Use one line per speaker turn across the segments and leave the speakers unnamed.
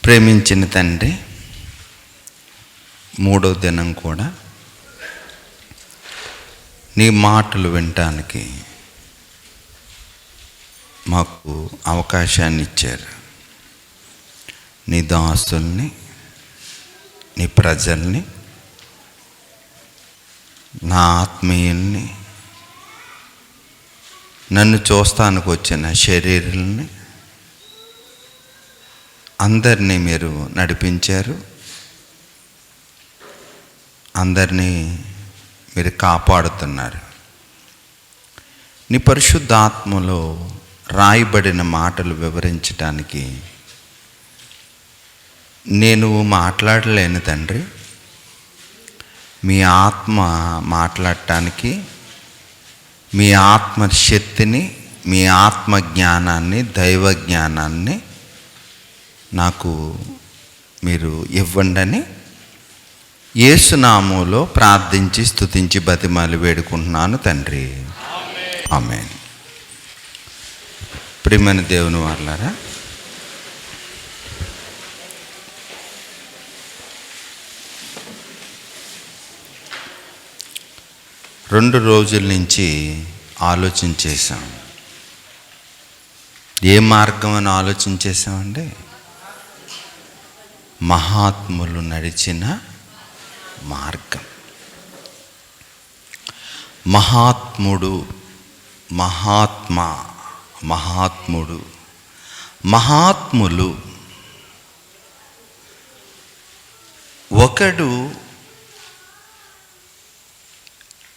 ప్రేమించిన తండ్రి, మూడో దినం కూడా నీ మాటలు వినటానికి మాకు అవకాశాన్ని ఇచ్చారు. నీ దాసుల్ని, నీ ప్రజల్ని, నా ఆత్మీయుల్ని, నన్ను చూస్తానికి వచ్చిన శరీరాల్ని అందరినీ మీరు నడిపించారు. అందరినీ మీరు కాపాడుతున్నారు. నీ పరిశుద్ధాత్మలో రాయబడిన మాటలు వివరించడానికి నేను మాట్లాడలేను తండ్రి. మీ ఆత్మ మాట్లాడటానికి, మీ ఆత్మ శక్తిని, మీ ఆత్మ జ్ఞానాన్ని, దైవ జ్ఞానాన్ని నాకు మీరు ఇవ్వండి. యేసునామములో ప్రార్థించి స్తుతించి బతిమాలి వేడుకుంటున్నాను తండ్రి, ఆమేన్. ప్రియమైన దేవుని వారలారా, రెండు రోజుల నుంచి ఆలోచన చేశాం. ఏ మార్గం అని ఆలోచన చేశామండి? మహాత్ములు నడిచిన మార్గం. మహాత్ముడు, మహాత్ముడు, మహాత్ములు. ఒకడు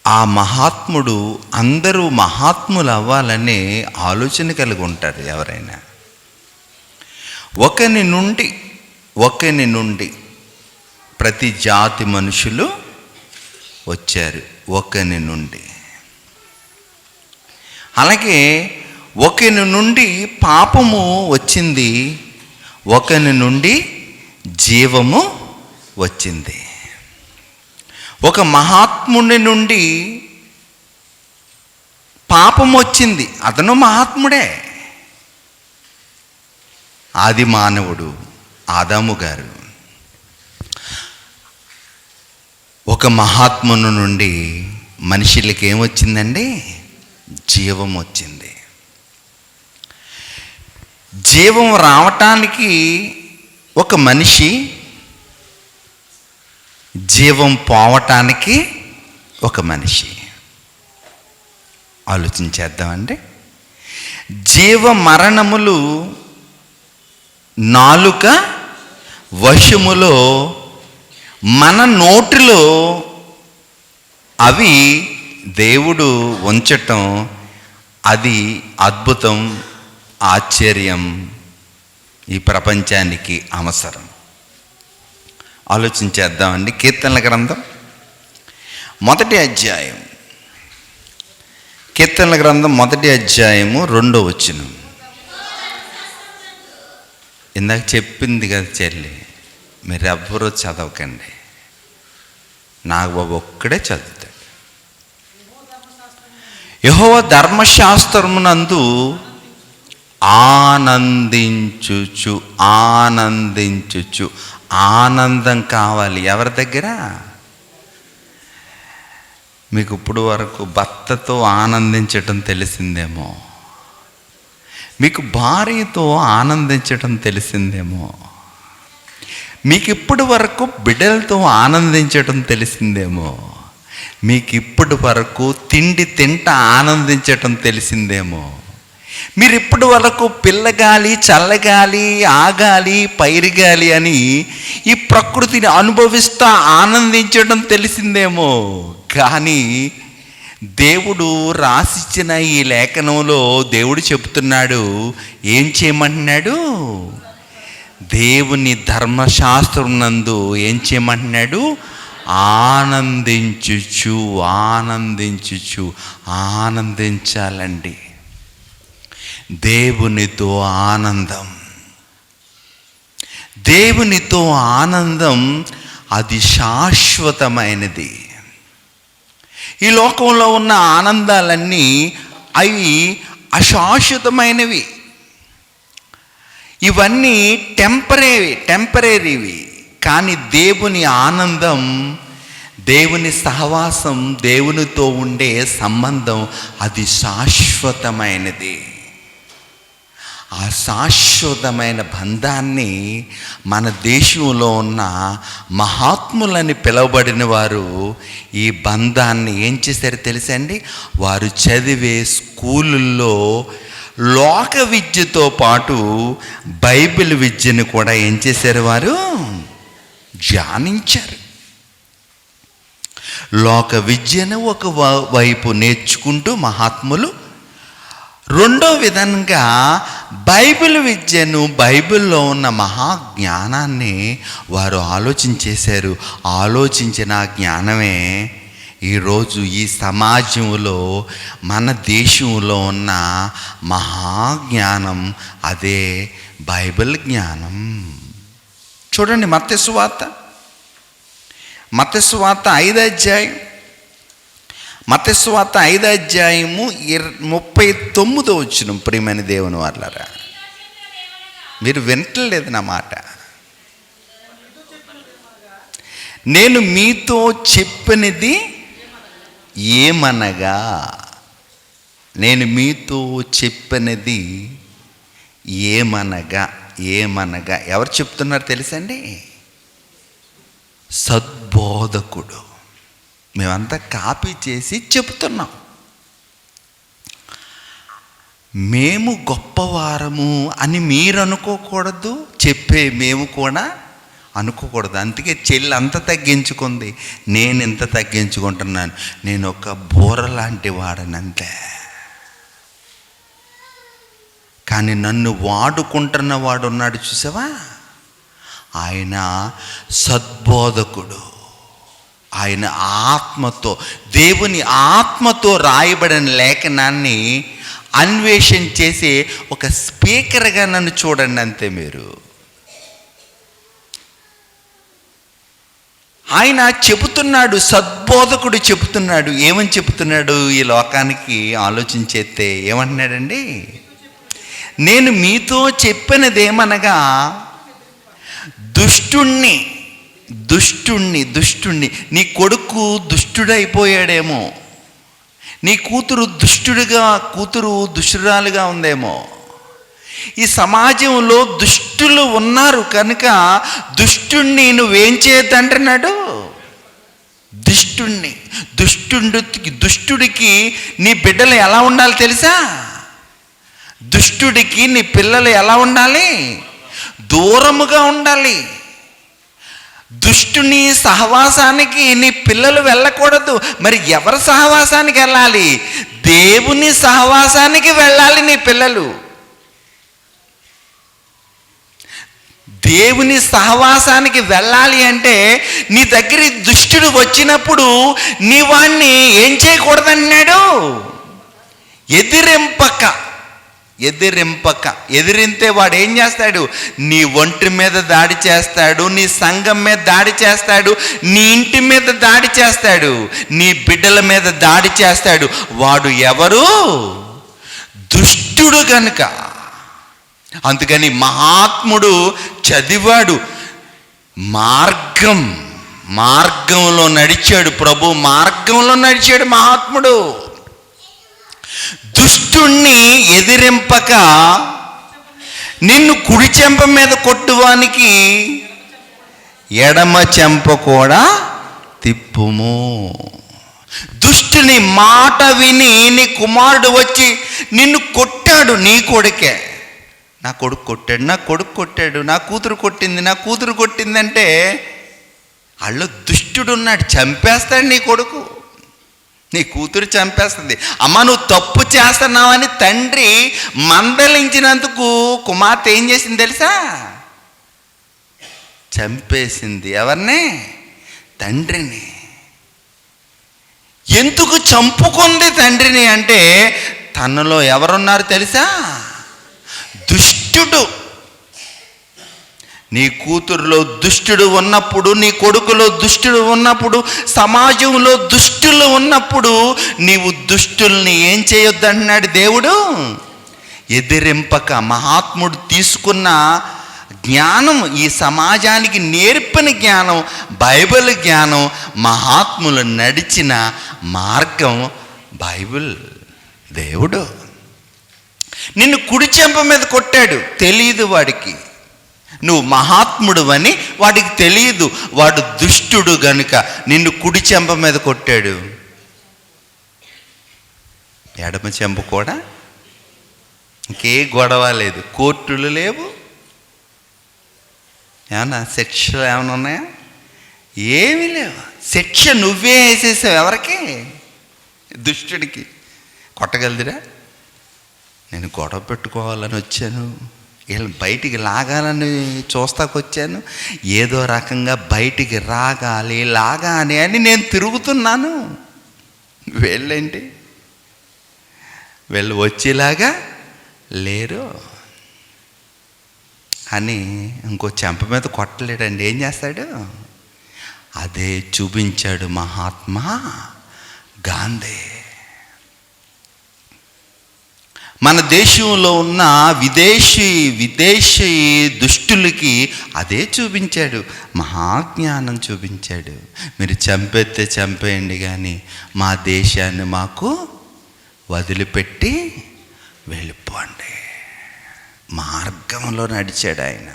ఆ మహాత్ముడు అందరూ మహాత్ములు అవ్వాలనే ఆలోచన కలిగి ఉంటారు ఎవరైనా. ఒకని నుండి ప్రతి జాతి మనుషులు వచ్చారు. ఒకని నుండి, అలాగే ఒకని నుండి పాపము వచ్చింది, ఒకని నుండి జీవము వచ్చింది. ఒక మహాత్ముడి నుండి పాపం వచ్చింది, అతను మహాత్ముడే. ఆది మానవుడు ఆదాము గారు. ఒక మహాత్ముని నుండి మనుషులకి ఏమొచ్చిందండి? జీవం వచ్చింది. జీవం రావటానికి ఒక మనిషి, జీవం పోవటానికి ఒక మనిషి. ఆలోచించేద్దామండి. జీవ మరణములు నాలుక వశములో, మన నోటిలో అవి దేవుడు ఉంచటం, అది అద్భుతం, ఆశ్చర్యం, ఈ ప్రపంచానికి అవసరం. ఆలోచించేద్దామండి. కీర్తనల గ్రంథం 1వ అధ్యాయం, కీర్తనల గ్రంథం 1వ అధ్యాయము 2వ వచనం. ఇందాక చెప్పింది కదా చెల్లి, మీరెవ్వరూ చదవకండి, నాగబాబు ఒక్కడే చదువుతాడు. యెహోవా ధర్మశాస్త్రమునందు ఆనందించుచు. ఆనందం కావాలి ఎవరి దగ్గర? మీకు ఇప్పుడు వరకు భర్తతో ఆనందించటం తెలిసిందేమో, మీకు భార్యతో ఆనందించటం తెలిసిందేమో, మీకు ఇప్పటి వరకు బిడ్డలతో ఆనందించటం తెలిసిందేమో, మీకు ఇప్పటి వరకు తిండి తింటా ఆనందించటం తెలిసిందేమో, మీరు ఇప్పటి వరకు పిల్లగాలి, చల్లగాలి, ఆగాలి, పైరుగాలి అని ఈ ప్రకృతిని అనుభవిస్తూ ఆనందించడం తెలిసిందేమో. కానీ దేవుడు రాసిచ్చిన ఈ లేఖనంలో దేవుడు చెబుతున్నాడు, ఏం చేయమంటున్నాడు? దేవుని ధర్మశాస్త్రం నందు ఏం చేయమంటున్నాడు? ఆనందించాలండి. దేవునితో ఆనందం అది శాశ్వతమైనది. ఈ లోకంలో ఉన్న ఆనందాలన్నీ అవి అశాశ్వతమైనవి. ఇవన్నీ టెంపరీవి. కానీ దేవుని ఆనందం, దేవుని సహవాసం, దేవునితో ఉండే సంబంధం అది శాశ్వతమైనది. ఆ శాశ్వతమైన బంధాన్ని మన దేశంలో ఉన్న మహాత్ములని పిలువబడిన వారు ఈ బంధాన్ని ఏం చేశారో తెలుసండి? వారు చదివే స్కూళ్ళల్లో లోక విద్యతో పాటు బైబిల్ విద్యను కూడా ఏం చేశారు? వారు ధ్యానించారు. లోక విద్యను ఒక వైపు నేర్చుకుంటూ మహాత్ములు, రెండో విధంగా బైబిల్ విద్యను, బైబిల్లో ఉన్న మహాజ్ఞానాన్ని వారు ఆలోచించేశారు. ఆలోచించిన జ్ఞానమే ఈరోజు ఈ సమాజంలో, మన దేశంలో ఉన్న మహాజ్ఞానం. అదే బైబిల్ జ్ఞానం. చూడండి, మత్తయి సువార్త 5వ అధ్యాయం, మత్తయి సువార్త 5వ అధ్యాయము 39వ వచనం. ప్రియమైన దేవుని వాళ్ళారా, మీరు వింటలేదు నా మాట. నేను మీతో చెప్పినది ఏమనగా, నేను మీతో చెప్పినది ఏమనగా, ఏమనగా ఎవరు చెప్తున్నారు తెలుసండి? సద్బోధకుడు. మేమంతా కాపీ చేసి చెప్తున్నాం. మేము గొప్పవారము అని మీరు అనుకోకూడదు, చెప్పే మేము కూడా అనుకోకూడదు. అందుకే చెల్లి అంత తగ్గించుకుంది, నేను ఎంత తగ్గించుకుంటున్నాను. నేను ఒక బోర లాంటి వాడనంతే. కానీ నన్ను వాడుకుంటున్న వాడు ఉన్నాడు చూసావా, ఆయన సద్బోధకుడు. ఆయన ఆత్మతో, దేవుని ఆత్మతో రాయబడిన లేఖనాన్ని అన్వేషణ చేసే ఒక స్పీకర్గా నన్ను చూడండి అంతే. మీరు ఆయన చెబుతున్నాడు, సద్బోధకుడు చెబుతున్నాడు. ఏమని చెబుతున్నాడు ఈ లోకానికి? ఆలోచించేస్తే ఏమంటున్నాడండి? నేను మీతో చెప్పినదేమనగా, దుష్టుణ్ణి నీ కొడుకు దుష్టుడైపోయాడేమో, నీ కూతురు దుష్టురాలుగా ఉందేమో. ఈ సమాజంలో దుష్టులు ఉన్నారు కనుక దుష్టుణ్ణి నువ్వేం చేయొద్దంటున్నాడు? దుష్టుడికి నీ బిడ్డలు ఎలా ఉండాలి తెలుసా? దుష్టుడికి నీ పిల్లలు ఎలా ఉండాలి? దూరముగా ఉండాలి. దుష్టుని సహవాసానికి నీ పిల్లలు వెళ్ళకూడదు. మరి ఎవరి సహవాసానికి వెళ్ళాలి? దేవుని సహవాసానికి వెళ్ళాలి నీ పిల్లలు. దేవుని సహవాసానికి వెళ్ళాలి అంటే నీ దగ్గర దుష్టుడు వచ్చినప్పుడు నీ వాణ్ణి ఏం చేయకూడదన్నాడు? ఎదిరింతే వాడు ఏం చేస్తాడు? నీ ఒంటి మీద దాడి చేస్తాడు, నీ సంఘం మీద దాడి చేస్తాడు, నీ ఇంటి మీద దాడి చేస్తాడు, నీ బిడ్డల మీద దాడి చేస్తాడు. వాడు ఎవరు? దుష్టుడు గనుక. అందుకని మహాత్ముడు చదివాడు, మార్గంలో నడిచాడు. ప్రభు మార్గంలో నడిచాడు మహాత్ముడు. దుష్టుణ్ణి ఎదిరింపక నిన్ను కుడి చెంప మీద కొట్టువానికి ఎడమ చెంప కూడా తిప్పుము. దుష్టుని మాట విని నీ కుమారుడు వచ్చి నిన్ను కొట్టాడు, నీ కొడుకే. నా కొడుకు కొట్టాడు, నా కూతురు కొట్టిందంటే వాళ్ళు దుష్టుడు ఉన్నాడు, చంపేస్తాడు నీ కొడుకు, నీ కూతురు చంపేస్తుంది. అమ్మ నువ్వు తప్పు చేస్తున్నావని తండ్రి మందలించినందుకు కుమార్తె ఏం చేసింది తెలుసా? చంపేసింది. ఎవరిని? తండ్రిని. ఎందుకు చంపుకుంది తండ్రిని అంటే తనలో ఎవరున్నారు తెలుసా? దుష్టుడు. నీ కూతురులో దుష్టుడు ఉన్నప్పుడు, నీ కొడుకులో దుష్టుడు ఉన్నప్పుడు, సమాజంలో దుష్టులు ఉన్నప్పుడు నీవు దుష్టుల్ని ఏం చేయొద్దంటున్నాడు దేవుడు? ఎదిరింపక మహాత్ముడు తీసుకున్న జ్ఞానం, ఈ సమాజానికి నేర్పిన జ్ఞానం, బైబిల్ జ్ఞానం, మహాత్ములు నడిచిన మార్గం బైబిల్. దేవుడు నిన్ను కుడి చెంప మీద కొట్టాడు, తెలియదు వాడికి నువ్వు మహాత్ముడు అని, వాడికి తెలియదు, వాడు దుష్టుడు గనుక నిన్ను కుడి చెంప మీద కొట్టాడు. ఎడమ చెంప కూడా ఇంకే గొడవ లేదు, కోర్టులు లేవు, ఏమన్నా శిక్షలు ఏమైనా ఉన్నాయా? ఏమీ లేవు. శిక్ష నువ్వే వేసేసావు. ఎవరికి? దుష్టుడికి. కొట్టగలదురా? నేను గొడవ పెట్టుకోవాలని వచ్చాను, వీళ్ళని బయటికి లాగాలని చూస్తాకొచ్చాను, ఏదో రకంగా బయటికి లాగాలి అని నేను తిరుగుతున్నాను. వీళ్ళేంటి, వీళ్ళు వచ్చేలాగా లేరు అని ఇంకో చెంప మీద కొట్టలేడండి. ఏం చేస్తాడు? అదే చూపించాడు మహాత్మా గాంధీ. మన దేశంలో ఉన్న విదేశీ దుష్టులకి అదే చూపించాడు, మహాజ్ఞానం చూపించాడు. మీరు చంపేస్తే చంపేయండి, కానీ మా దేశాన్ని మాకు వదిలిపెట్టి వెళ్ళిపోండి. మార్గంలో నడిచాడు ఆయన.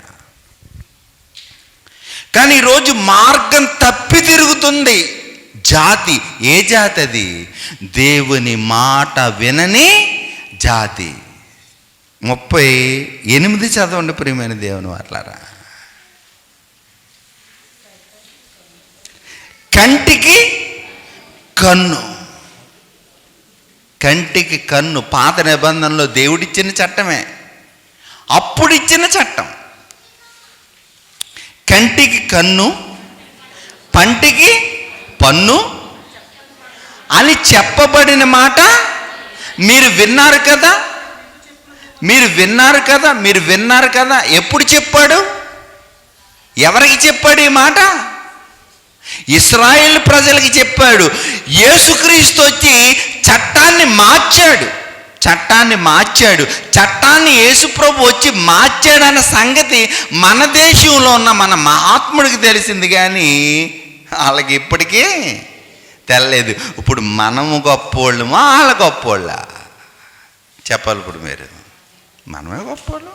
కానీ ఈరోజు మార్గం తప్పి తిరుగుతుంది జాతి. ఏ జాతి అది? దేవుని మాట వినని జాతి. 38 చదవండి ప్రియమైన దేవుని వారలారా. కంటికి కన్ను, కంటికి కన్ను పాత నిబంధనలో దేవుడిచ్చిన చట్టమే, అప్పుడు ఇచ్చిన చట్టం. కంటికి కన్ను, పంటికి పన్ను అని చెప్పబడిన మాట మీరు విన్నారు కదా, మీరు విన్నారు కదా. ఎప్పుడు చెప్పాడు? ఎవరికి చెప్పాడు ఈ మాట? ఇశ్రాయేలు ప్రజలకి చెప్పాడు. యేసుక్రీస్తు వచ్చి చట్టాన్ని మార్చాడు. చట్టాన్ని యేసుప్రభు వచ్చి మార్చాడన్న సంగతి మన దేశంలో ఉన్న మన మహాత్ముడికి తెలిసింది, కానీ వాళ్ళకి ఇప్పటికీ తెల్లలేదు. ఇప్పుడు మనము గొప్పోళ్ళమా వాళ్ళ గొప్పోళ్ళ? చెప్పాలి ఇప్పుడు మీరు. మనమే గొప్పోళ్ళు.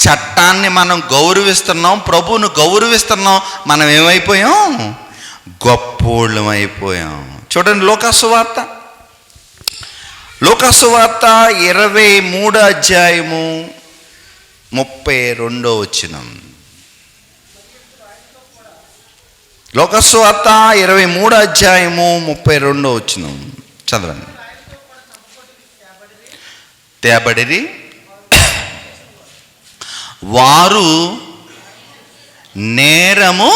చట్టాన్ని మనం గౌరవిస్తున్నాం, ప్రభువును గౌరవిస్తున్నాం, మనం ఏమైపోయాం? గొప్పోళ్ళం అయిపోయాం. చూడండి లోకాసువార్త 23వ అధ్యాయము 32వ వచనం. లోకాసువార్త 23వ అధ్యాయము 32వ వచనం చదవండి. తేబడిరి వారు నేరము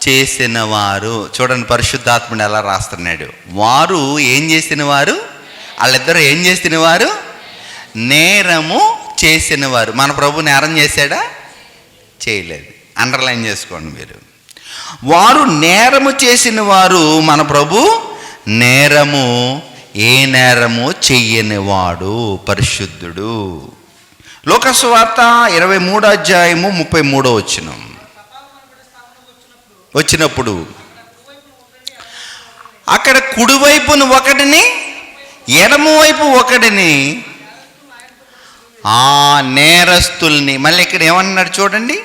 చేసిన వారు. చూడండి పరిశుద్ధాత్ముడు ఎలా రాస్తున్నాడు. వారు ఏం చేసిన వారు? వాళ్ళిద్దరూ ఏం చేసిన వారు? నేరము చేసిన వారు. మన ప్రభు నేరం చేశాడా? చేయలేదు. అండర్లైన్ చేసుకోండి మీరు. వారు నేరము చేసిన వారు. మన ప్రభు నేరము, ఏ నేరము చెయ్యని వాడు, పరిశుద్ధుడు. లోకాసువార్త 23వ అధ్యాయము 33వ వచనం. వచ్చినప్పుడు అక్కడ కుడివైపున ఒకటిని, ఎడమవైపు ఒకటిని, ఆ నేరస్తుల్ని, మళ్ళీ ఇక్కడ ఏమన్నాడు చూడండి,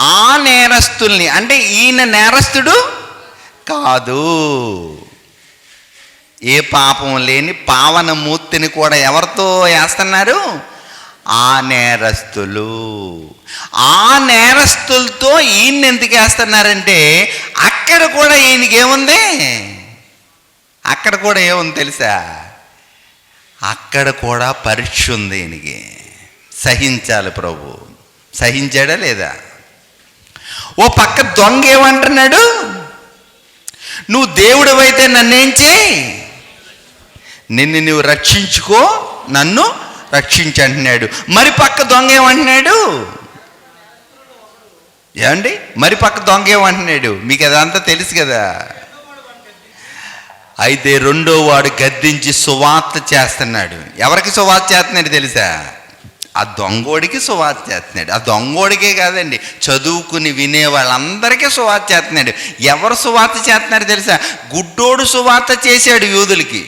ఆ నేరస్తుల్ని, అంటే ఈయన నేరస్తుడు కాదు, ఏ పాపం లేని పావన మూర్తిని కూడా ఎవరితో వేస్తున్నారు? ఆ నేరస్తులు. ఆ నేరస్తులతో ఈయన ఎందుకు వేస్తున్నారంటే అక్కడ కూడా ఈయనకి ఏముంది? అక్కడ కూడా ఏముంది తెలుసా? అక్కడ కూడా పరీక్ష ఉంది ఈయనకి. సహించాలి ప్రభు. సహించాడా లేదా? ఓ పక్క దొంగ ఏమంటున్నాడు? నువ్వు దేవుడివైతే నన్నేం చేయి, నిన్ను నువ్వు రక్షించుకో, నన్ను రక్షించి అంటున్నాడు. మరి పక్క దొంగ ఏమంటున్నాడు? ఏమండి, మరి పక్క దొంగ ఏమంటున్నాడు? మీకు అదంతా తెలుసు కదా. అయితే రెండో వాడు గద్దించి సువార్త చేస్తున్నాడు. ఎవరికి సువార్త చేస్తున్నాడు తెలుసా? ఆ దొంగోడికి సువార్త చేస్తున్నాడు. ఆ దొంగోడికే కాదండి, చదువుకుని వినే వాళ్ళందరికీ సువార్త చేస్తున్నాడు. ఎవరు సువార్త చేస్తున్నారు తెలుసా? గుడ్డోడు సువార్త చేశాడు యూదులకి.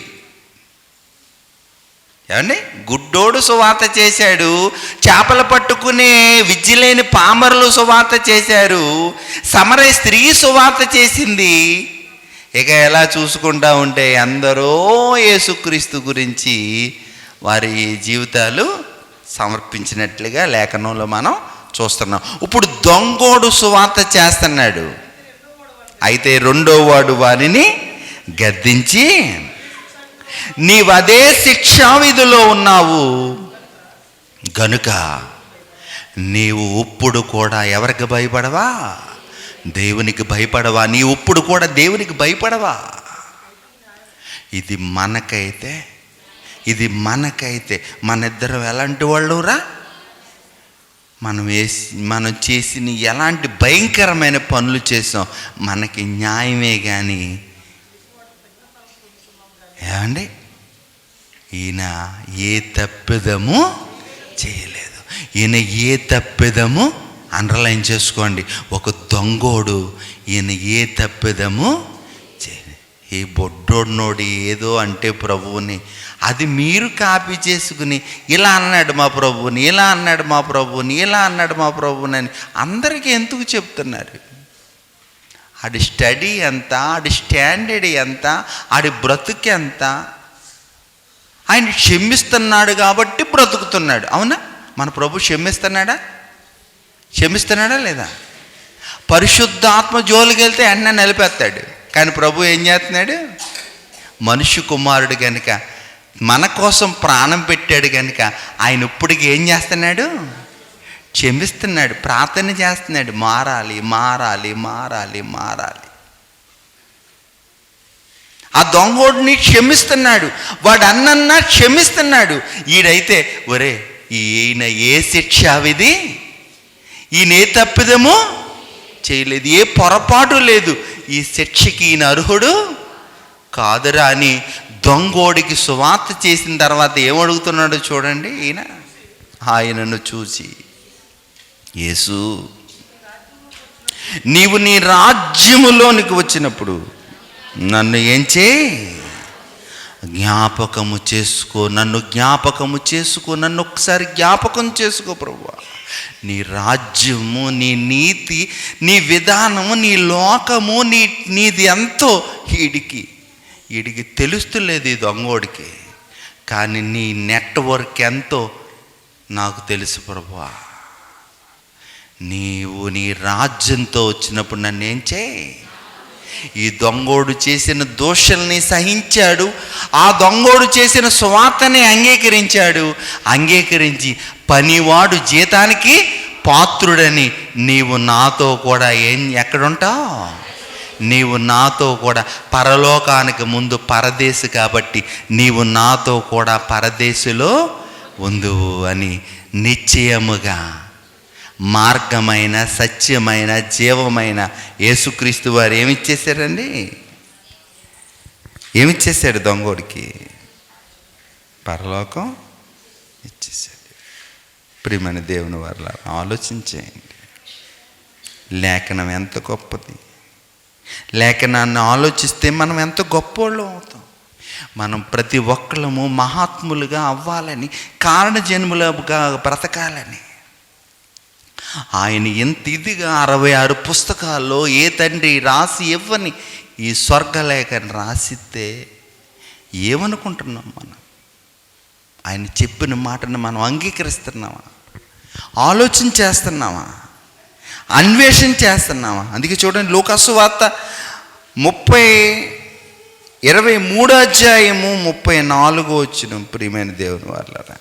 ఏమండి? గుడ్డోడు సువార్త చేశాడు. చేపలు పట్టుకునే విద్యలేని పామరులు సువార్త చేశారు. సమరయ స్త్రీ సువార్త చేసింది. ఇక ఎలా చూసుకుంటా ఉంటే అందరూ యేసుక్రీస్తు గురించి వారి జీవితాలు సమర్పించినట్లుగా లేఖనంలో మనం చూస్తున్నాం. ఇప్పుడు దొంగోడు సువార్త చేస్తున్నాడు. అయితే రెండో వాడు వారిని గద్దించి, నీవు అదే శిక్షావిధిలో ఉన్నావు గనుక నీవు ఇప్పుడు కూడా ఎవరికి భయపడవా? దేవునికి భయపడవా? నీవు ఇప్పుడు కూడా దేవునికి భయపడవా? ఇది మనకైతే మన ఇద్దరం ఎలాంటి వాళ్ళురా? మనం చేసిన ఎలాంటి భయంకరమైన పనులు చేసాం, మనకి న్యాయమే కానీ ఏమండి ఈయన ఏ తప్పిదము చేయలేదు. ఈయన ఏ తప్పిదము, అండర్లైన్ చేసుకోండి, ఒక దొంగోడు ఈయన ఏ తప్పిదము చేయలేదు. ఈ బొడ్డోడినోడు ఏదో అంటే ప్రభువుని, అది మీరు కాపీ చేసుకుని ఇలా అన్నాడు మా ప్రభువుని, ఇలా అన్నాడు మా ప్రభువుని, ఇలా అన్నాడు మా ప్రభువుని అని అందరికీ ఎందుకు చెప్తున్నారు? ఆడి స్టడీ ఎంత, ఆడి స్టాండర్డ్ ఎంత, ఆడి బ్రతుకు ఎంత? ఆయన క్షమిస్తున్నాడు కాబట్టి బ్రతుకుతున్నాడు. అవునా? మన ప్రభు క్షమిస్తున్నాడా లేదా? పరిశుద్ధాత్మ జోలికి వెళ్తే వెంటనే నిలిపేస్తాడు. కానీ ప్రభు ఏం చేస్తున్నాడు? మనుష్య కుమారుడు కనుక మన కోసం ప్రాణం పెట్టాడు కనుక ఆయన ఇప్పటికి ఏం చేస్తున్నాడు? క్షమిస్తున్నాడు, ప్రార్థన చేస్తున్నాడు, మారాలి. ఆ దొంగోడిని క్షమిస్తున్నాడు, వాడు అన్నన్నా క్షమిస్తున్నాడు. ఈడైతే ఒరే ఈయన ఏ శిక్షావిధి, ఈయన ఏ తప్పిదము చేయలేదు, ఏ పొరపాటు లేదు, ఈ శిక్షకి ఈయన అర్హుడు కాదురా అని దొంగోడికి సువార్త చేసిన తర్వాత ఏమడుగుతున్నాడో చూడండి. ఆయనను చూసి, యేసు నీవు నీ రాజ్యములోనికి వచ్చినప్పుడు నన్ను ఏం చేయి? జ్ఞాపకము చేసుకో, నన్ను ఒకసారి జ్ఞాపకం చేసుకో ప్రభువా. నీ రాజ్యము, నీ నీతి, నీ విధానము, నీ లోకము, నీది ఎంతో వీడికి తెలుస్తులేదు ఈ దొంగోడికి. కానీ నీ నెట్వర్క్ ఎంతో నాకు తెలుసు ప్రభువా. నీవు నీ రాజ్యంతో వచ్చినప్పుడు నన్ను ఏం చేయి? ఈ దొంగోడు చేసిన దోషల్ని సహించాడు, ఆ దొంగోడు చేసిన సువార్తని అంగీకరించి పనివాడు జీతానికి పాత్రుడని నీవు నాతో కూడా ఎక్కడుంటావు? నీవు నాతో కూడా పరలోకానికి ముందు పరదేశి కాబట్టి నీవు నాతో కూడా పరదేశిలో ఉందువు అని నిశ్చయముగా మార్గమైన, సత్యమైన, జీవమైన యేసుక్రీస్తు వారు ఏమిచ్చేశారండి? ఏమిచ్చేశాడు దొంగోడికి? పరలోకం ఇచ్చేశాడు. ప్రియమైన దేవుని వారలా ఆలోచించేయండి. లేఖనం ఎంత గొప్పది. లేఖనాన్ని ఆలోచిస్తే మనం ఎంత గొప్పోళ్ళం అవుతాం. మనం ప్రతి ఒక్కళ్ళము మహాత్ములుగా అవ్వాలని, కారణజన్ములుగా బ్రతకాలని ఆయన ఎంత ఇదిగా 66 పుస్తకాల్లో ఏ తండ్రి రాసి ఇవ్వని ఈ స్వర్గలేఖని రాసిస్తే ఏమనుకుంటున్నాం? మనం ఆయన చెప్పిన మాటను మనం అంగీకరిస్తున్నామా? ఆలోచన చేస్తున్నామా? అన్వేషణ చేస్తున్నామా? అందుకే చూడండి, లూకాసు వార్త 23వ అధ్యాయము 34వ వచనం. ప్రియమైన దేవుని వారలారా,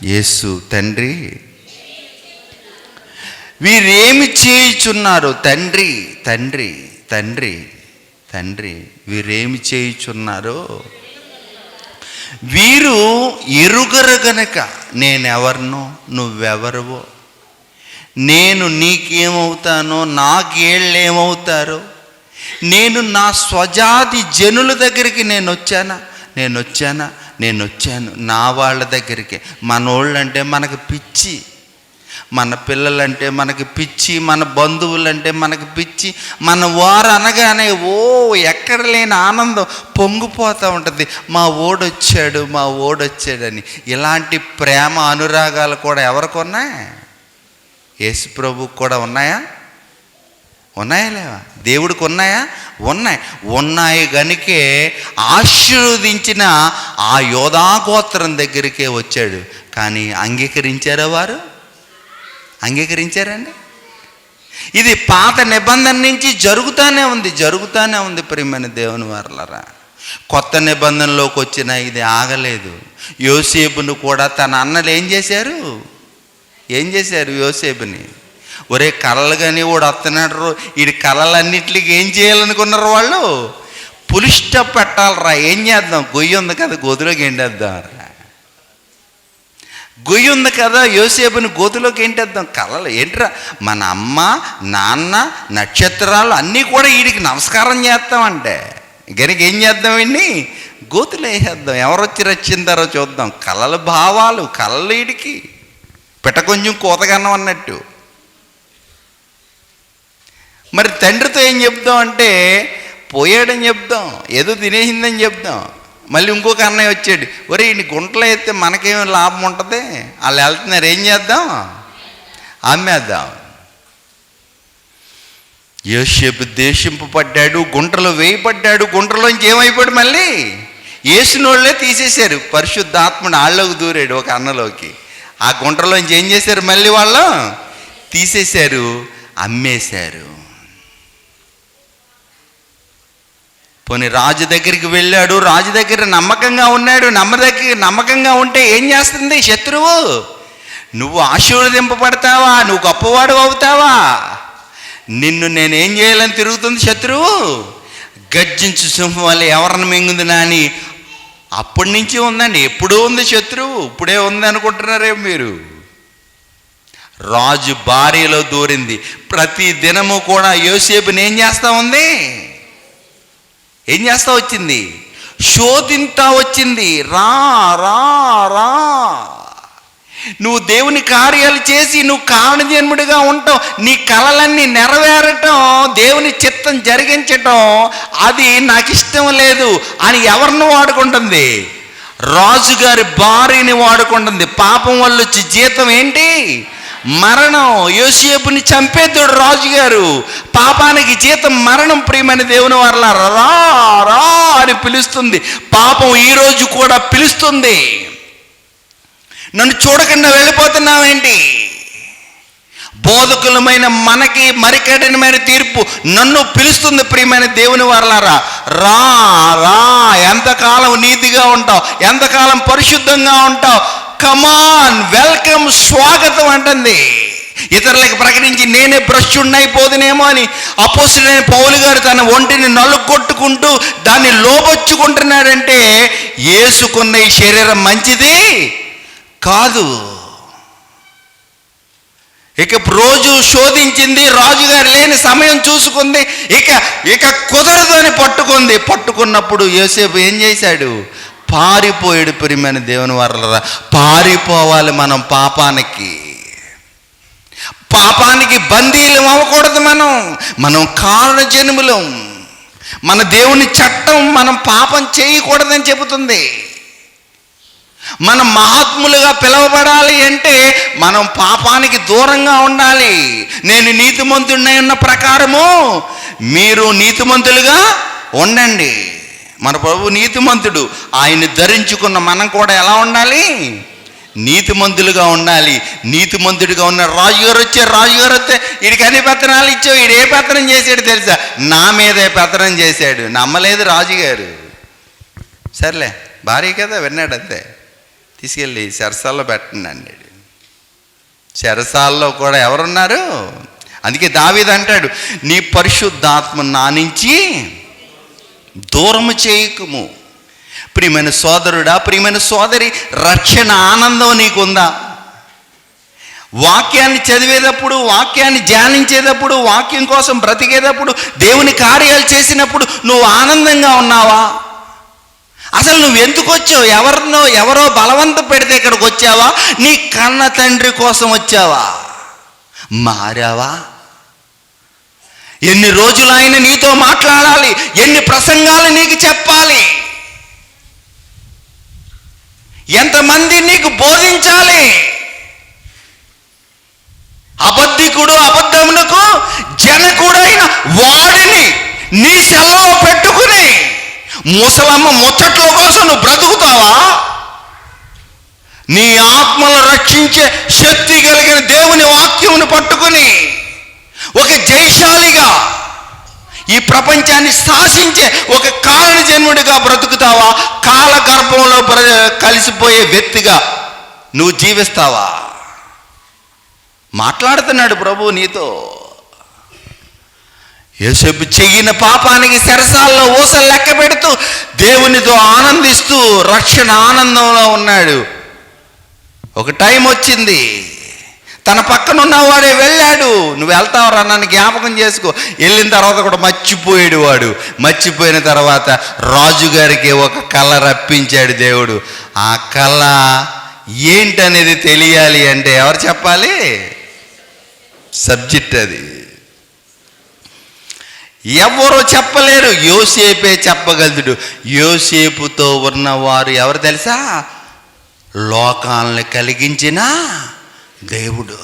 యేసు తండ్రి వీరేమి చేయుచున్నారు? తండ్రి వీరేమి చేయుచున్నారో వీరు ఎరుగరు గనక నేనెవరినో నువ్వెవరువో, నేను నీకేమవుతానో నాకేళ్ళేమవుతారో నేను నా స్వజాతి జనుల దగ్గరికి నేను వచ్చాను నా వాళ్ళ దగ్గరికి. మనోళ్ళంటే మనకు పిచ్చి, మన పిల్లలంటే మనకి పిచ్చి, మన బంధువులంటే మనకి పిచ్చి. మన వారు అనగానే ఎక్కడ లేని ఆనందం పొంగిపోతూ ఉంటుంది. మా ఓడొచ్చాడని. ఇలాంటి ప్రేమ అనురాగాలు కూడా ఎవరికి ఉన్నాయి? యేసు ప్రభువుకు కూడా ఉన్నాయా లేవా? దేవుడికి ఉన్నాయా? ఉన్నాయి గనుకే ఆశీర్వదించిన ఆ యోధా గోత్రం దగ్గరికే వచ్చాడు. కానీ అంగీకరించారా వారు? అంగీకరించారండి? ఇది పాత నిబంధన నుంచి జరుగుతూనే ఉంది ప్రియమైన దేవుని వారలారా. కొత్త నిబంధనలోకి వచ్చిన ఇది ఆగలేదు. యోసేపును కూడా తన అన్నలు ఏం చేశారు? యోసేపుని, ఒరే కళలు కానీ వాడు వస్తున్నాడు, ఈ కళలన్నిటికి ఏం చేయాలనుకున్నారు వాళ్ళు? పులిష్ట పెట్టాలరా. ఏం చేద్దాం? గొయ్యి ఉంది కదా, గోతులోకి ఎండేద్దాం. గొయ్యి ఉంది కదా, యోసేపుని గోతులోకి ఏంటేద్దాం. కళలు ఏంట్రా? మన అమ్మ నాన్న నక్షత్రాలు అన్నీ కూడా వీడికి నమస్కారం చేస్తామంటే గనుక ఏం చేద్దాం? వీడిని గోతులు వేసేద్దాం. ఎవరొచ్చి రచ్చిందారో చూద్దాం. కళల భావాలు, కళలు వీడికి పెట్ట కొంచెం కోతగన్నం అన్నట్టు. మరి తండ్రితో ఏం చెప్దాం అంటే పోయాడని చెప్దాం, ఏదో తినేసిందని చెప్దాం. మళ్ళీ ఇంకొక అన్నయ్య వచ్చాడు, ఒరే ఈ గుంటలో అయితే మనకేమో లాభం ఉంటుంది, వాళ్ళు వెళ్తున్నారు, ఏం చేద్దాం? అమ్మేద్దాం. యోసేపు దేశింపబడ్డాడు, గుంటలో వేయబడ్డాడు. గుంటలోంచి ఏమైపోయాడు? మళ్ళీ యేసునోళ్ళే తీసేశారు. పరిశుద్ధాత్ముడు ఆళ్ళలోకి దూరాడు ఒక అన్నలోకి. ఆ గుంటలోంచి ఏం చేశారు? మళ్ళీ వాళ్ళు తీసేశారు, అమ్మేశారు. పోనీ రాజు దగ్గరికి వెళ్ళాడు, రాజు దగ్గర నమ్మకంగా ఉన్నాడు. నమ్మకంగా ఉంటే ఏం చేస్తుంది శత్రువు? నువ్వు ఆశీర్వదింపబడతావా? నువ్వు గొప్పవాడు అవుతావా? నిన్ను నేనేం చేయాలని తిరుగుతుంది శత్రువు. గర్జించు సింహం వల్ల ఎవరిని మింగుందినా అని అప్పటి నుంచి ఉందండి. ఎప్పుడూ ఉంది శత్రువు, ఇప్పుడే ఉంది అనుకుంటున్నారే మీరు. రాజు భార్యలో దూరింది. ప్రతి దినము కూడా యోసేపుని ఏం చేస్తా ఉంది? ఏం చేస్తా వచ్చింది? శోధింతా వచ్చింది. రా రా రా, నువ్వు దేవుని కార్యాలు చేసి నువ్వు కారణజన్ముడిగా ఉంటావు. నీ కలలన్నీ నెరవేరటం, దేవుని చిత్తం జరిగించటం అది నాకు ఇష్టం లేదు అని ఎవరిని వాడుకుంటుంది? రాజుగారి భార్యని వాడుకుంటుంది. పాపం వల్ల వచ్చి జీతం ఏంటి? మరణం. యోసేపుని చంపేద్దుడు రాజుగారు. పాపానికి జీతం మరణం. ప్రియమైన దేవుని వారలారా, రా రా అని పిలుస్తుంది. పాపం ఈరోజు కూడా పిలుస్తుంది. నన్ను చూడకుండా వెళ్ళిపోతున్నావేంటి? బోధకులమైన మనకి మరి కఠినమైన తీర్పు నన్ను పిలుస్తుంది. ప్రియమైన దేవుని వారలారా, రా రా. ఎంతకాలం నీతిగా ఉంటావు? ఎంతకాలం పరిశుద్ధంగా ఉంటావు? కమాన్, వెల్కమ్, స్వాగతం అంటుంది. ఇతరులకు ప్రకటించి నేనే భ్రష్టున్నైపోదునేమో అని అపోస్తలుడైన పౌలు గారు తన ఒంటిని నలుగొట్టుకుంటూ దాన్ని లోబొచ్చుకుంటున్నాడంటే యేసుకున్న ఈ శరీరం మంచిది కాదు. ఇక రోజు శోధించింది, రాజుగారు లేని సమయం చూసుకుంది, ఇక కుదరదు అని పట్టుకున్నప్పుడు యోసేపు ఏం చేశాడు? పారిపోయాడు. ప్రియమైన దేవుని వారలారా, పారిపోవాలి మనం పాపానికి బందీలం అవ్వకూడదు. మనం కారణజన్ములం. మన దేవుని చట్టం మనం పాపం చేయకూడదని చెబుతుంది. మనం మహాత్ములుగా పిలువబడాలి అంటే మనం పాపానికి దూరంగా ఉండాలి. నేను నీతిమంతుడినై ఉన్న ప్రకారము మీరు నీతిమంతులుగా ఉండండి. మన ప్రభు నీతిమంతుడు. ఆయన్ని ధరించుకున్న మనం కూడా ఎలా ఉండాలి? నీతిమంతులుగా ఉండాలి. నీతిమంతుడిగా ఉన్న రాజుగారు వస్తే వీడికి అన్ని పెత్తనాలు ఇచ్చావు. వీడు ఏ పెత్తనం చేశాడు తెలుసా? నా మీదే పెత్తనం చేశాడు. నమ్మలేదు రాజుగారు. సర్లే, భార్య కదా, విన్నాడు అంతే. తీసుకెళ్ళి చెరసాల్లో పెట్టండి అన్నాడు. చెరసాల్లో కూడా ఎవరున్నారు? అందుకే దావీదు అంటాడు, నీ పరిశుద్ధాత్మ నా నుంచి దూరము చేయకము. ప్రియమైన సోదరుడా, ప్రియమైన సోదరి, రక్షణ ఆనందం నీకుందా? వాక్యాన్ని చదివేటప్పుడు, వాక్యాన్ని ధ్యానించేటప్పుడు, వాక్యం కోసం బ్రతికేటప్పుడు, దేవుని కార్యాలు చేసినప్పుడు నువ్వు ఆనందంగా ఉన్నావా? అసలు నువ్వు ఎందుకు వచ్చావు? ఎవరో బలవంత పెడితే ఇక్కడికి వచ్చావా? నీ కన్న తండ్రి కోసం వచ్చావా? మారావా? ఎన్ని రోజులు ఆయన నీతో మాట్లాడాలి? ఎన్ని ప్రసంగాలు నీకు చెప్పాలి? ఎంతమంది నీకు బోధించాలి? అబద్ధికుడు, అబద్ధమునకు జనకుడైన వాడిని నీ సెల్లో పెట్టుకుని ముసలమ్మ ముచ్చట్ల కోసం నువ్వు బ్రతుకుతావా? నీ ఆత్మను రక్షించే శక్తి కలిగిన దేవుని వాక్యమును పట్టుకుని ఒక జయశాలిగా ఈ ప్రపంచాన్ని శాసించే ఒక కారణ జన్ముడిగా బ్రతుకుతావా? కాలగర్భంలో కలిసిపోయే వ్యక్తిగా నువ్వు జీవిస్తావా? మాట్లాడుతున్నాడు ప్రభు నీతో. యోసేపు చెయ్యిన పాపానికి చెరసాల్లో ఊసలు లెక్క పెడుతూ దేవునితో ఆనందిస్తూ రక్షణ ఆనందంలో ఉన్నాడు. ఒక టైం వచ్చింది, తన పక్కన ఉన్నవాడే వెళ్ళాడు. నువ్వు వెళ్తావురా, నన్ను జ్ఞాపకం చేసుకో. వెళ్ళిన తర్వాత కూడా మర్చిపోయాడు వాడు. మర్చిపోయిన తర్వాత రాజుగారికి ఒక కళ రప్పించాడు దేవుడు. ఆ కళ ఏంటనేది తెలియాలి అంటే ఎవరు చెప్పాలి? సబ్జెక్ట్ అది ఎవరో చెప్పలేరు, యోసేపే చెప్పగలడు. యోసేపుతో ఉన్నవారు ఎవరు తెలుసా? లోకాలను కలిగించిన దేవుడు.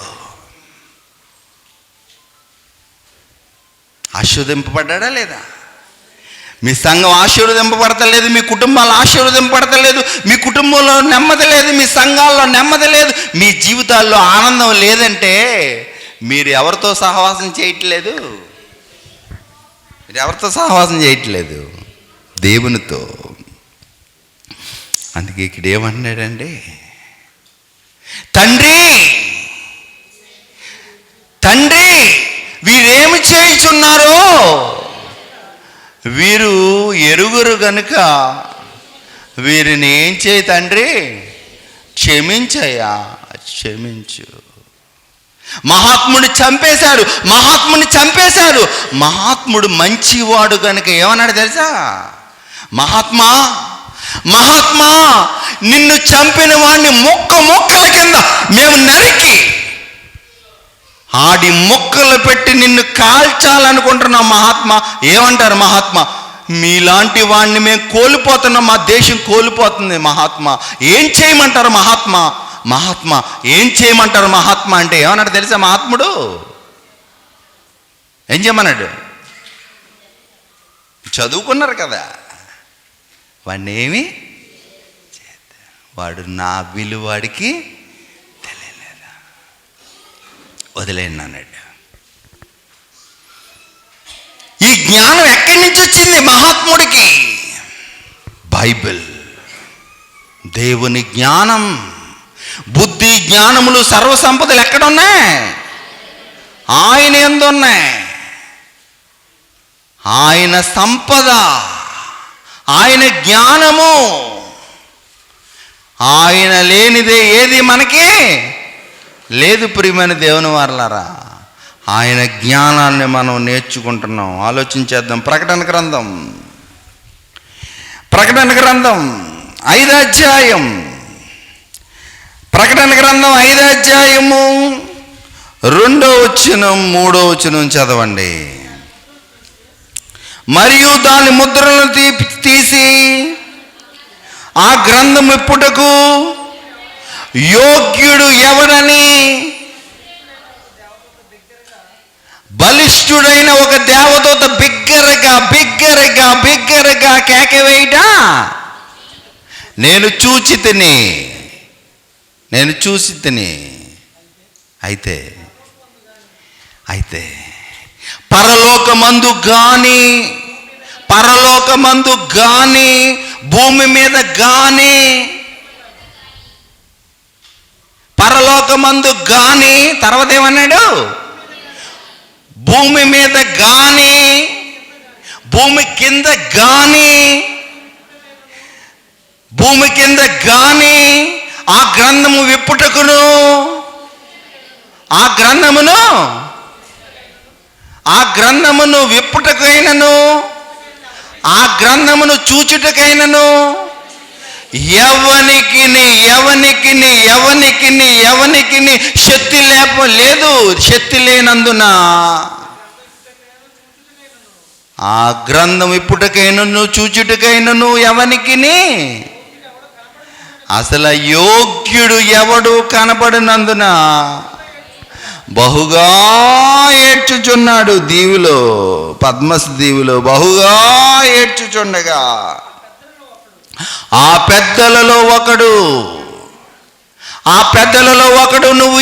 ఆశీర్వదింపబడ్డా లేదా? మీ సంఘం ఆశీర్వదింపబడతలేదు, మీ కుటుంబాలు ఆశీర్వదింపబడతలేదు, మీ కుటుంబంలో నెమ్మది లేదు, మీ సంఘాల్లో నెమ్మది లేదు, మీ జీవితాల్లో ఆనందం లేదంటే మీరు ఎవరితో సహవాసం చేయట్లేదు? మీరు ఎవరితో సహవాసం చేయట్లేదు? దేవునితో. అందుకే ఇక్కడ ఏమన్నాడండి? తండ్రి తండ్రి వీరేమి చేయుచున్నారో వీరు ఎరుగురు గనుక వీరిని ఏం చేయి తండ్రి? క్షమించయ్యా, క్షమించు. మహాత్ముని చంపేశారు, మహాత్ముడు మంచివాడు కనుక ఏమన్నాడు తెలుసా? మహాత్మా నిన్ను చంపిన వాడిని ముక్కల కింద మేము నరికి ఆడి ముక్కలు పెట్టి నిన్ను కాల్చాలనుకుంటున్నాం. మహాత్మా ఏమంటారు? మహాత్మా మీలాంటి వాడిని మేము కోల్పోతున్నాం, మా దేశం కోల్పోతుంది. మహాత్మా ఏం చేయమంటారు? మహాత్మా ఏం చేయమంటారు? మహాత్మా అంటే ఏమన్నాడు తెలుసా? మహాత్ముడు ఏం చేయమన్నాడు? చదువుకున్నారు కదా, వాడిని ఏమి వాడు నా విలువాడికి తెలియలేదా, వదిలేయండి అన్నాడు. ఈ జ్ఞానం ఎక్కడి నుంచి వచ్చింది మహాత్ముడికి? బైబిల్. దేవుని జ్ఞానం, బుద్ధి, జ్ఞానములు, సర్వసంపదలు ఎక్కడున్నాయి? ఆయన యందు ఉన్నాయి. ఆయన సంపద, ఆయన జ్ఞానము, ఆయన లేనిదే ఏది మనకి లేదు. ప్రియమైన దేవుని వారలారా, ఆయన జ్ఞానాన్ని మనం నేర్చుకుంటున్నాం. ఆలోచించేద్దాం. ప్రకటన గ్రంథం 5వ అధ్యాయం, ప్రకటన గ్రంథం 5వ అధ్యాయము 2వ వచనం 3వ వచనం చదవండి. మరియు దాని ముద్రలను తీసి ఆ గ్రంథం ఇప్పుటకు యోగ్యుడు ఎవరని బలిష్ఠుడైన ఒక దేవదూత బిగ్గరగా కేకవేయట నేను చూచి తిని. అయితే పరలోకమందు గాని భూమి మీద గాని, పరలోకమందు గాని, తర్వాత ఏమన్నాడు? భూమి మీద గాని భూమి కింద గాని ఆ గ్రంథము విప్పుటకును ఆ గ్రంథమును విప్పుటకైనను ఆ గ్రంథమును చూచుటకైనను ఎవనికి శక్తి లేదు. శక్తి లేనందున ఆ గ్రంథం ఇప్పుటకైనను చూచుటకైనను ఎవనికి అసలు యోగ్యుడు ఎవడు కనపడినందున బహుగా ఏడ్చుచున్నాడు. దీవిలో, పద్మస్ దీవిలో బహుగా ఏడ్చుచుండగా ఆ పెద్దలలో ఒకడు నువ్వు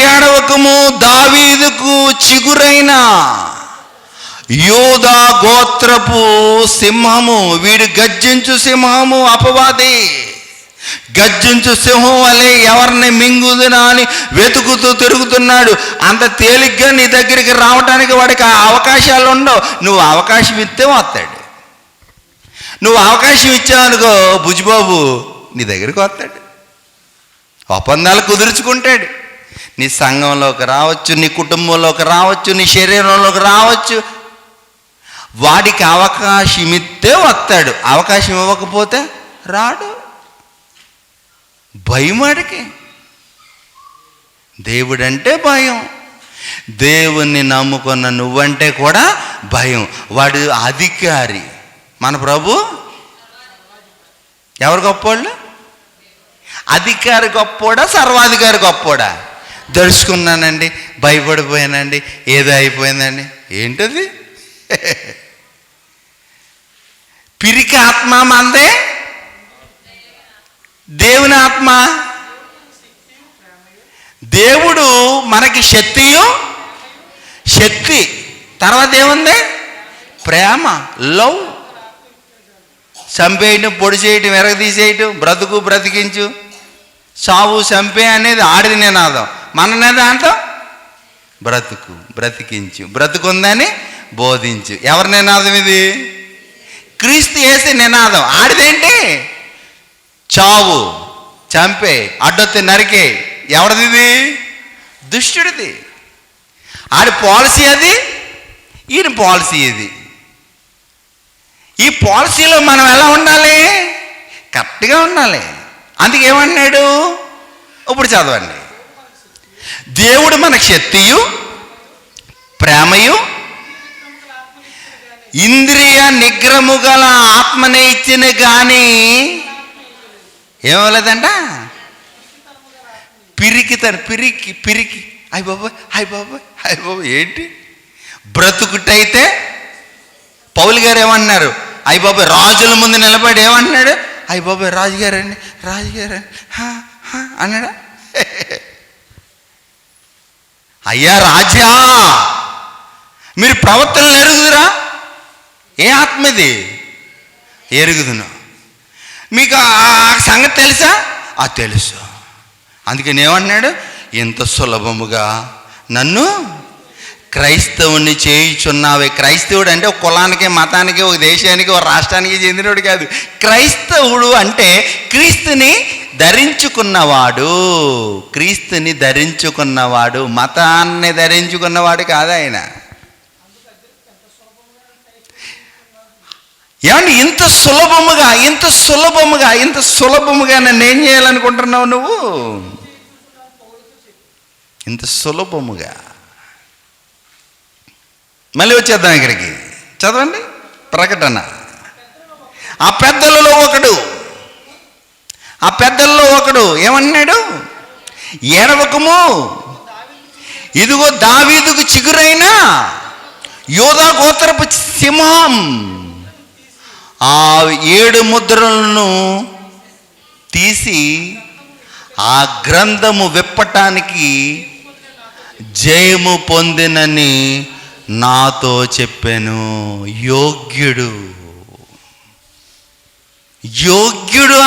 ఏడవకము, దావీదుకు చిగురైన యూదా గోత్రపు సింహము, వీడు గర్జించు సింహము, అపవాది గర్జించు సింహం వలె ఎవరిని మింగుదునా అని వెతుకుతూ తిరుగుతున్నాడు. అంత తేలిగ్గా నీ దగ్గరికి రావడానికి వాడికి అవకాశాలు ఉండవు. నువ్వు అవకాశం ఇస్తే వస్తాడు. నువ్వు అవకాశం ఇచ్చావనుకో బుజ్జిబాబు నీ దగ్గరికి వస్తాడు. ఒప్పందాలు కుదుర్చుకుంటాడు. నీ సంఘంలోకి రావచ్చు, నీ కుటుంబంలోకి రావచ్చు, నీ శరీరంలోకి రావచ్చు. వాడికి అవకాశం ఇస్తే వస్తాడు. అవకాశం ఇవ్వకపోతే రాడు. భయం వాడికి. దేవుడంటే భయం. దేవుణ్ణి నమ్ముకున్న నువ్వంటే కూడా భయం. వాడు అధికారి. మన ప్రభు ఎవరు గొప్పోళ్ళు? అధికారి గొప్పోడా, సర్వాధికారి గొప్పోడా? దడుచుకున్నానండి, భయపడిపోయానండి, ఏదో అయిపోయిందండి. ఏంటది? పిరికి ఆత్మ మందే, దేవుని ఆత్మ. దేవుడు మనకి శక్తి తర్వాత ఏముంది? ప్రేమ, లవ్. చంపేయటం, పొడి చేయటం, ఎరగదీసేయటం, బ్రతికించు, సావు, చంపే అనేది ఆడిది నినాదం. మన నినాదం బ్రతికించు, బ్రతుకుందని బోధించు. ఎవరి నినాదం ఇది? క్రీస్తు యేసు నినాదం. ఆడిదేంటి? చావు, చంపే, అడ్డొత్తి నరికే. ఎవరిది ఇది? దుష్టుడిది. ఆడి పాలసీ అది, ఈయన పాలసీ ఇది. ఈ పాలసీలో మనం ఎలా ఉండాలి? కరెక్ట్గా ఉండాలి. అందుకే ఏమన్నాడు? ఇప్పుడు చదవండి. దేవుడు మనకు శక్తియు, ప్రేమయు, ఇంద్రియ నిగ్రహము గల ఆత్మనే ఇచ్చిన కానీ ఏమవలేదంట? పిరికి అయ్య బాబోయ్ ఏంటి? బ్రతుకుటైతే పౌలు గారు ఏమన్నారు? అయ్య బాబోయ్ రాజుల ముందు నిలబడి ఏమన్నాడు? అయ్య బాబోయ్ రాజుగారండి అన్నాడా? అయ్యా రాజా, మీరు ప్రవర్తనలు ఎరుగుదురా? ఏ ఆత్మ ఇది? ఎరుగుదును. మీకు ఆ సంగతి తెలుసా? తెలుసు. అందుకని ఏమన్నాడు? ఇంత సులభముగా నన్ను క్రైస్తవుని చేయుచున్నావే. క్రైస్తవుడు అంటే ఒక కులానికి, మతానికి, ఒక దేశానికి, ఒక రాష్ట్రానికి చెందినవాడు కాదు. క్రైస్తవుడు అంటే క్రీస్తుని ధరించుకున్నవాడు, మతాన్ని ధరించుకున్నవాడు కాదు ఆయన. ఏమంటే ఇంత సులభముగా నన్ను ఏం చేయాలనుకుంటున్నావు నువ్వు? ఇంత సులభముగా. మళ్ళీ వచ్చేద్దాం ఇక్కడికి. చదవండి ప్రకటన. ఆ పెద్దలలో ఒకడు ఏమన్నాడు? ఏడవకము, ఇదిగో దావీదుకు చిగురైన యూదా గోత్రపు సింహం ఆ 7 ముద్రలను తీసి ఆ గ్రంథము విప్పటానికి జయము పొందినని నాతో చెప్పాను. యోగ్యుడు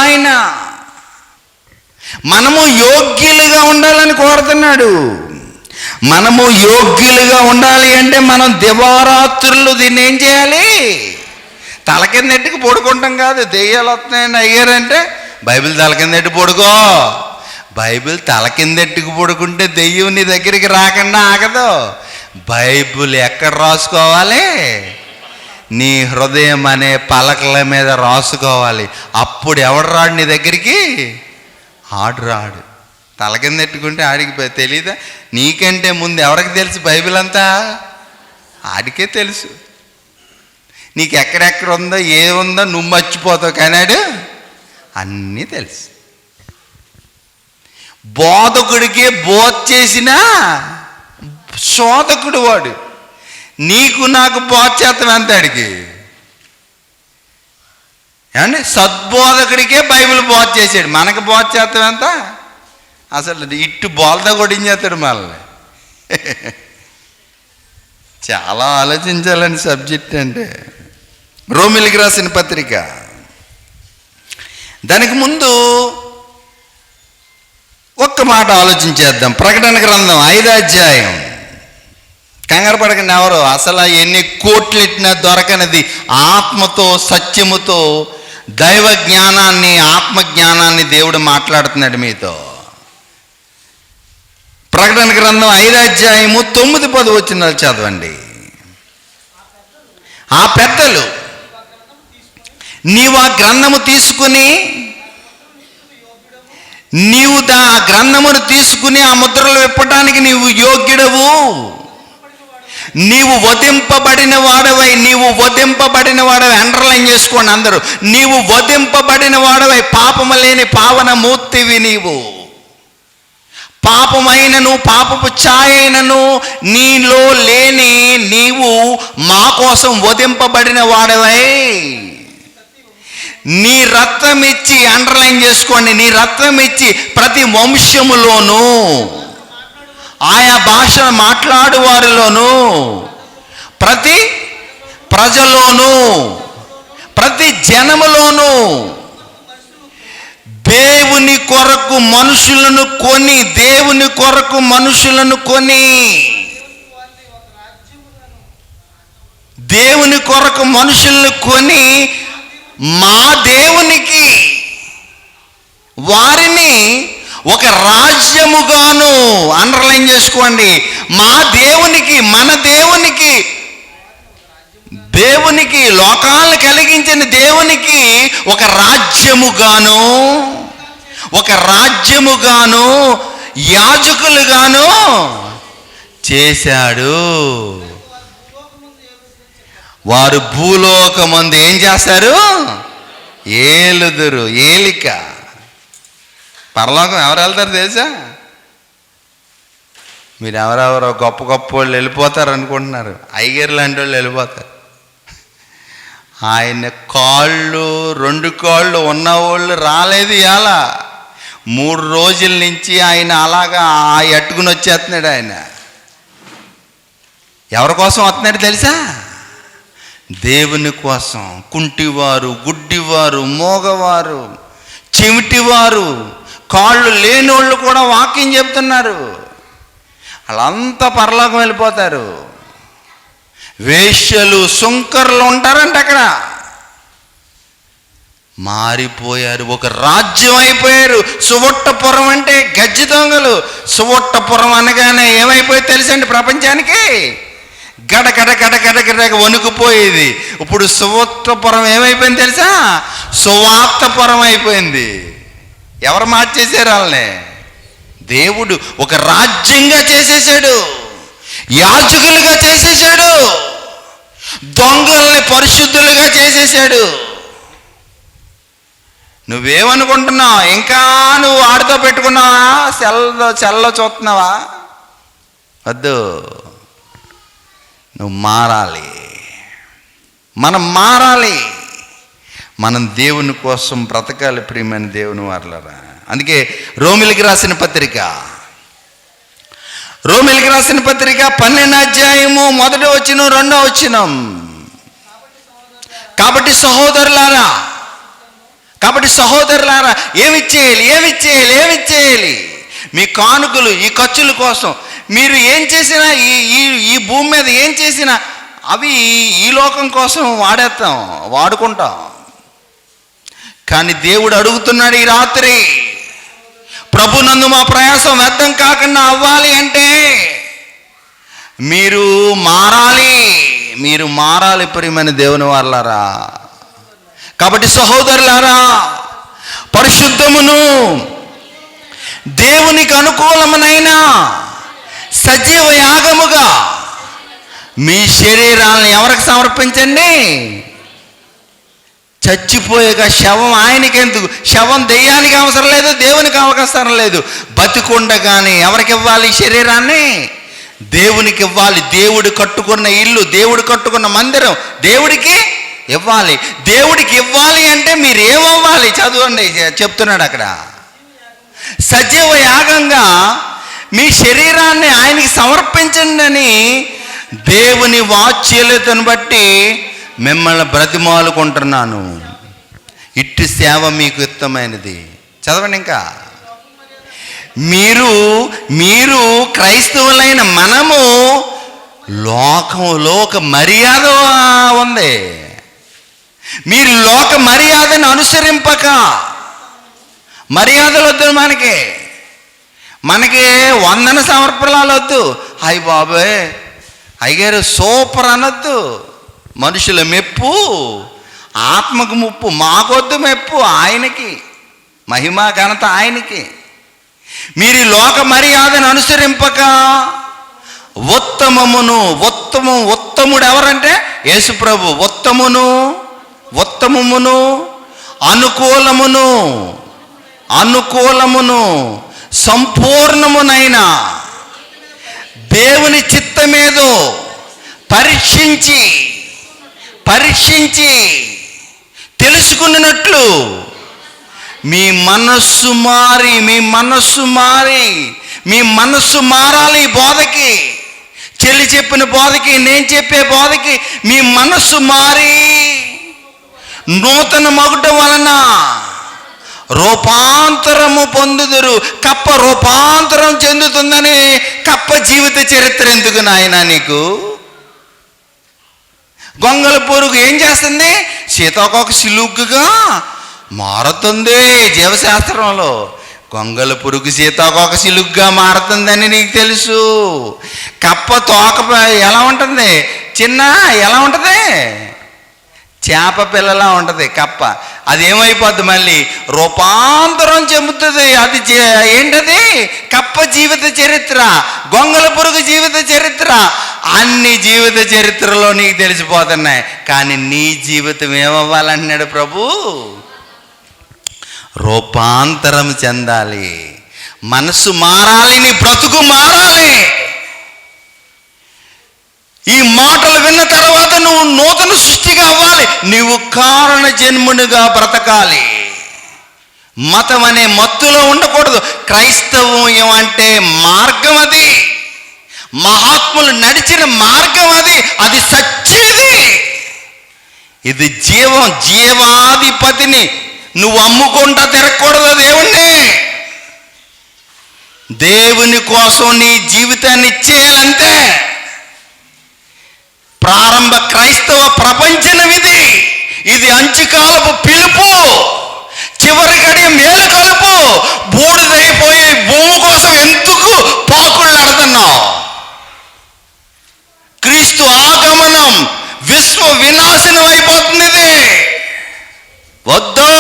ఆయన. మనము యోగ్యులుగా ఉండాలని కోరుతున్నాడు. మనము యోగ్యులుగా ఉండాలి అంటే మనం దివారాత్రులు దీన్ని ఏం చేయాలి? తల కింద ఎట్టుకు పడుకుంటాం కాదు. దెయ్యాలు వస్తున్నాయండి అయ్యారంటే బైబిల్ తల కింద ఎట్టు పడుకో, బైబిల్ తల కిందెట్టుకు పడుకుంటే దెయ్యం నీ దగ్గరికి రాకుండా ఆగదు. బైబిల్ ఎక్కడ రాసుకోవాలి? నీ హృదయం అనే పలకల మీద రాసుకోవాలి. అప్పుడు ఎవడు రాడు నీ దగ్గరికి? ఆడు రాడు. తల కింద ఎట్టుకుంటే ఆడికి తెలీదా? నీకంటే ముందు ఎవరికి తెలుసు బైబిల్ అంతా? ఆడికే తెలుసు. నీకు ఎక్కడెక్కడ ఉందో ఏముందో నువ్వు మర్చిపోతావు, కానాడు అన్నీ తెలుసు. బోధకుడికే బోధ చేసిన శోధకుడు వాడు. నీకు నాకు బోధ చేస్తాం ఎంత అడిగి? ఏమండి, సద్బోధకుడికే బైబిల్ బోధ చేసాడు, మనకు బోధ చేస్తాం ఎంత? అసలు ఇట్టు బోల్తా కొట్టించేస్తాడు మనల్ని. చాలా ఆలోచించాలని సబ్జెక్ట్ అంటే. రోమిలికి రాసిన పత్రిక, దానికి ముందు ఒక్క మాట ఆలోచించేద్దాం. ప్రకటన గ్రంథం 5వ అధ్యాయం. కంగారు పడకండి ఎవరు, అసలు ఎన్ని కోట్లు ఎట్టినా దొరకనిది ఆత్మతో సత్యముతో దైవ జ్ఞానాన్ని ఆత్మ జ్ఞానాన్ని దేవుడు మాట్లాడుతున్నాడు మీతో. ప్రకటన గ్రంథం 5వ అధ్యాయము 9-10 వచనాలు చదవండి. ఆ పెద్దలు, నీవు ఆ గ్రంథము తీసుకుని ఆ గ్రంథమును తీసుకుని ఆ ముద్రలు విప్పటానికి నీవు యోగ్యుడవు, నీవు వధింపబడిన వాడవై అండర్లైన్ చేసుకోండి అందరూ. నీవు వధింపబడిన వాడవై పాపము లేని పావన మూర్తివి. నీవు పాపమైనను పాపపు ఛాయైనను నీలో లేని నీవు మా కోసం వధింపబడిన వాడవై నీ రక్తం ఇచ్చి, అండర్లైన్ చేసుకోండి, నీ రక్తం ఇచ్చి ప్రతి వంశములోనూ, ఆయా భాష మాట్లాడు వారిలోనూ, ప్రతి ప్రజలోనూ, ప్రతి జనములోనూ దేవుని కొరకు మనుషులను కొని మా దేవునికి వారిని ఒక రాజ్యముగాను, అండర్లైన్ చేసుకోండి, మా దేవునికి, మన దేవునికి లోకాలను కలిగించిన దేవునికి ఒక రాజ్యముగాను యాజకులుగాను చేశాడు. వారు భూలోకమందు ఏం చేస్తారు? ఏలుదురు. ఏలిక. పరలోకం ఎవరు వెళ్తారు తెలుసా? మీరు ఎవరెవరో గొప్ప గొప్ప వాళ్ళు వెళ్ళిపోతారు అనుకుంటున్నారు. అయ్యగారు లాంటి వాళ్ళు వెళ్ళిపోతారు. ఆయన 2 కాళ్ళు ఉన్నవాళ్ళు రాలేదు. ఇలా 3 రోజుల నుంచి ఆయన అలాగా ఎట్టుకుని వచ్చేస్తున్నాడు. ఆయన ఎవరి కోసం వస్తున్నాడు తెలుసా? దేవుని కోసం. కుంటివారు, గుడ్డివారు, మోగవారు, చెవిటివారు, కాళ్ళు లేనోళ్ళు కూడా వాక్యం చెప్తున్నారు. వాళ్ళంతా పరలోకం వెళ్ళిపోతారు. వేశ్యలు, సుంకర్లు ఉంటారంట అక్కడ. మారిపోయారు, ఒక రాజ్యం అయిపోయారు. సువొట్టపురం అంటే గజ్జి దొంగలు. సువొట్టపురం అనగానే ఏమైపోయి తెలుసండి ప్రపంచానికి? గడగడ వణుకుపోయేది. ఇప్పుడు సువొట్టపురం ఏమైపోయింది తెలుసా? సువార్తపురం అయిపోయింది. ఎవరు మార్చేశారు వాళ్ళని? దేవుడు ఒక రాజ్యంగా చేసేసాడు, యాజకులుగా చేసేసాడు, దొంగల్ని పరిశుద్ధులుగా చేసేసాడు. నువ్వేమనుకుంటున్నావు? ఇంకా నువ్వు ఆడితో పెట్టుకున్నావా? సెల్లో చూస్తున్నావా? వద్దు, నువ్వు మారాలి. మనం మారాలి. మనం దేవుని కోసం బ్రతకాలి. ప్రియమైన దేవుని వారలారా, అందుకే రోమిలికి రాసిన పత్రిక 12వ అధ్యాయము 1వ వచనం 2వ వచనం. కాబట్టి సహోదరులారా ఏమి చేయాలి? మీ కానుకలు, ఈ ఖర్చుల కోసం మీరు ఏం చేసినా, ఈ భూమి మీద ఏం చేసినా అవి ఈ లోకం కోసం వాడుకుంటాం. కానీ దేవుడు అడుగుతున్నాడు ఈ రాత్రి, ప్రభునందు మా ప్రయాసం వ్యర్థం కాకుండా అవ్వాలి అంటే మీరు మారాలి ప్రియమైన దేవుని వాళ్ళారా. కాబట్టి సహోదరులారా, పరిశుద్ధమును దేవునికి అనుకూలమునైన సజీవ యాగముగా మీ శరీరాలను ఎవరికి సమర్పించండి? చచ్చిపోయాక శవం ఆయనకెందుకు? శవం దెయ్యానికి అవసరం లేదు, దేవునికి అవసరం లేదు. బతికుండగానే ఎవరికి ఇవ్వాలి శరీరాన్ని? దేవునికి ఇవ్వాలి. దేవుడు కట్టుకున్న ఇల్లు, దేవుడు కట్టుకున్న మందిరం దేవుడికి ఇవ్వాలి. దేవుడికి ఇవ్వాలి అంటే మీరు ఏమవ్వాలి? చదవండి, చెప్తున్నాడు అక్కడ. సజీవ యాగంగా మీ శరీరాన్ని ఆయనకి సమర్పించండి అని దేవుని వాత్సల్యతను బట్టి మిమ్మల్ని బ్రతిమాలుకుంటున్నాను. ఇట్టి సేవ మీకు యుక్తమైనది. చదవండి ఇంకా. మీరు క్రైస్తవులైన మనము లోక మర్యాద ఉంది. మీరు లోక మర్యాదను అనుసరింపక, మర్యాదలు వద్దు మనకి వందన సమర్పణలు వద్దు. అయ్య బాబోయ్ అయ్యారు సూపర్ అనొద్దు. మనుషుల మెప్పు, ఆత్మకు ముప్పు మాకొద్దు. మెప్పు ఆయనకి, మహిమ ఘనత ఆయనకి. మీరు లోక మర్యాదను అనుసరింపక ఉత్తముడు ఎవరంటే యేసుప్రభు. ఉత్తమమును అనుకూలమును సంపూర్ణమునైన దేవుని చిత్తమేదో పరీక్షించి తెలుసుకున్నట్లు మీ మనస్సు మారాలి. బోధకి, చెల్లి చెప్పిన బోధకి, నేను చెప్పే బోధకి మీ మనస్సు మారి నూతన మగుట వలన రూపాంతరము పొందుదురు. కప్ప రూపాంతరం చెందుతుందని కప్ప జీవిత చరిత్ర ఎందుకు నాయనా నీకు? గొంగళ పురుగు ఏం చేస్తుంది? సీతాకోక సిలుగ్గుగా మారుతుంది. జీవశాస్త్రంలో గొంగళ పురుగు సీతాకోక సిలుగ్గా మారుతుందని నీకు తెలుసు. కప్ప తోక ఎలా ఉంటుంది? ఎలా ఉంటుంది? చేప పిల్లలా ఉంటుంది కప్ప. అది ఏమైపోద్ది? మళ్ళీ రూపాంతరం చెందుతుంది. అది ఏంటది? కప్ప జీవిత చరిత్ర, గొంగళ పురుగు జీవిత చరిత్ర. అన్ని జీవిత చరిత్రలో నీకు తెలిసిపోతున్నాయి. కానీ నీ జీవితం ఏమవ్వాలంటున్నాడు ప్రభు? రూపాంతరం చెందాలి. మనసు మారాలి, నీ బ్రతుకు మారాలి. ఈ మాటలు విన్న తర్వాత నువ్వు నూతన సృష్టిగా అవ్వాలి. నీవు కారణ జన్మునిగా బ్రతకాలి. మతం అనే మత్తులో ఉండకూడదు. క్రైస్తవం ఏమంటే మార్గం, అది మహాత్ములు నడిచిన మార్గం, అది సత్యది. ఇది జీవాధిపతిని నువ్వు అమ్ముకుంటా తిరగకూడదు. దేవుని కోసం నీ జీవితాన్ని ఇచ్చేయాలంతే. ప్రారంభ క్రైస్తవ ప్రపంచం ఇది అంచుకాలపు పిలుపు, చివరి గడియ మేలు కలుపు. బూడిదైపోయే భూమి కోసం ఎందుకు పాకుళ్ళాడుతున్నావు? క్రీస్తు ఆగమనం విశ్వ వినాశనం అయిపోతుంది. వద్దు,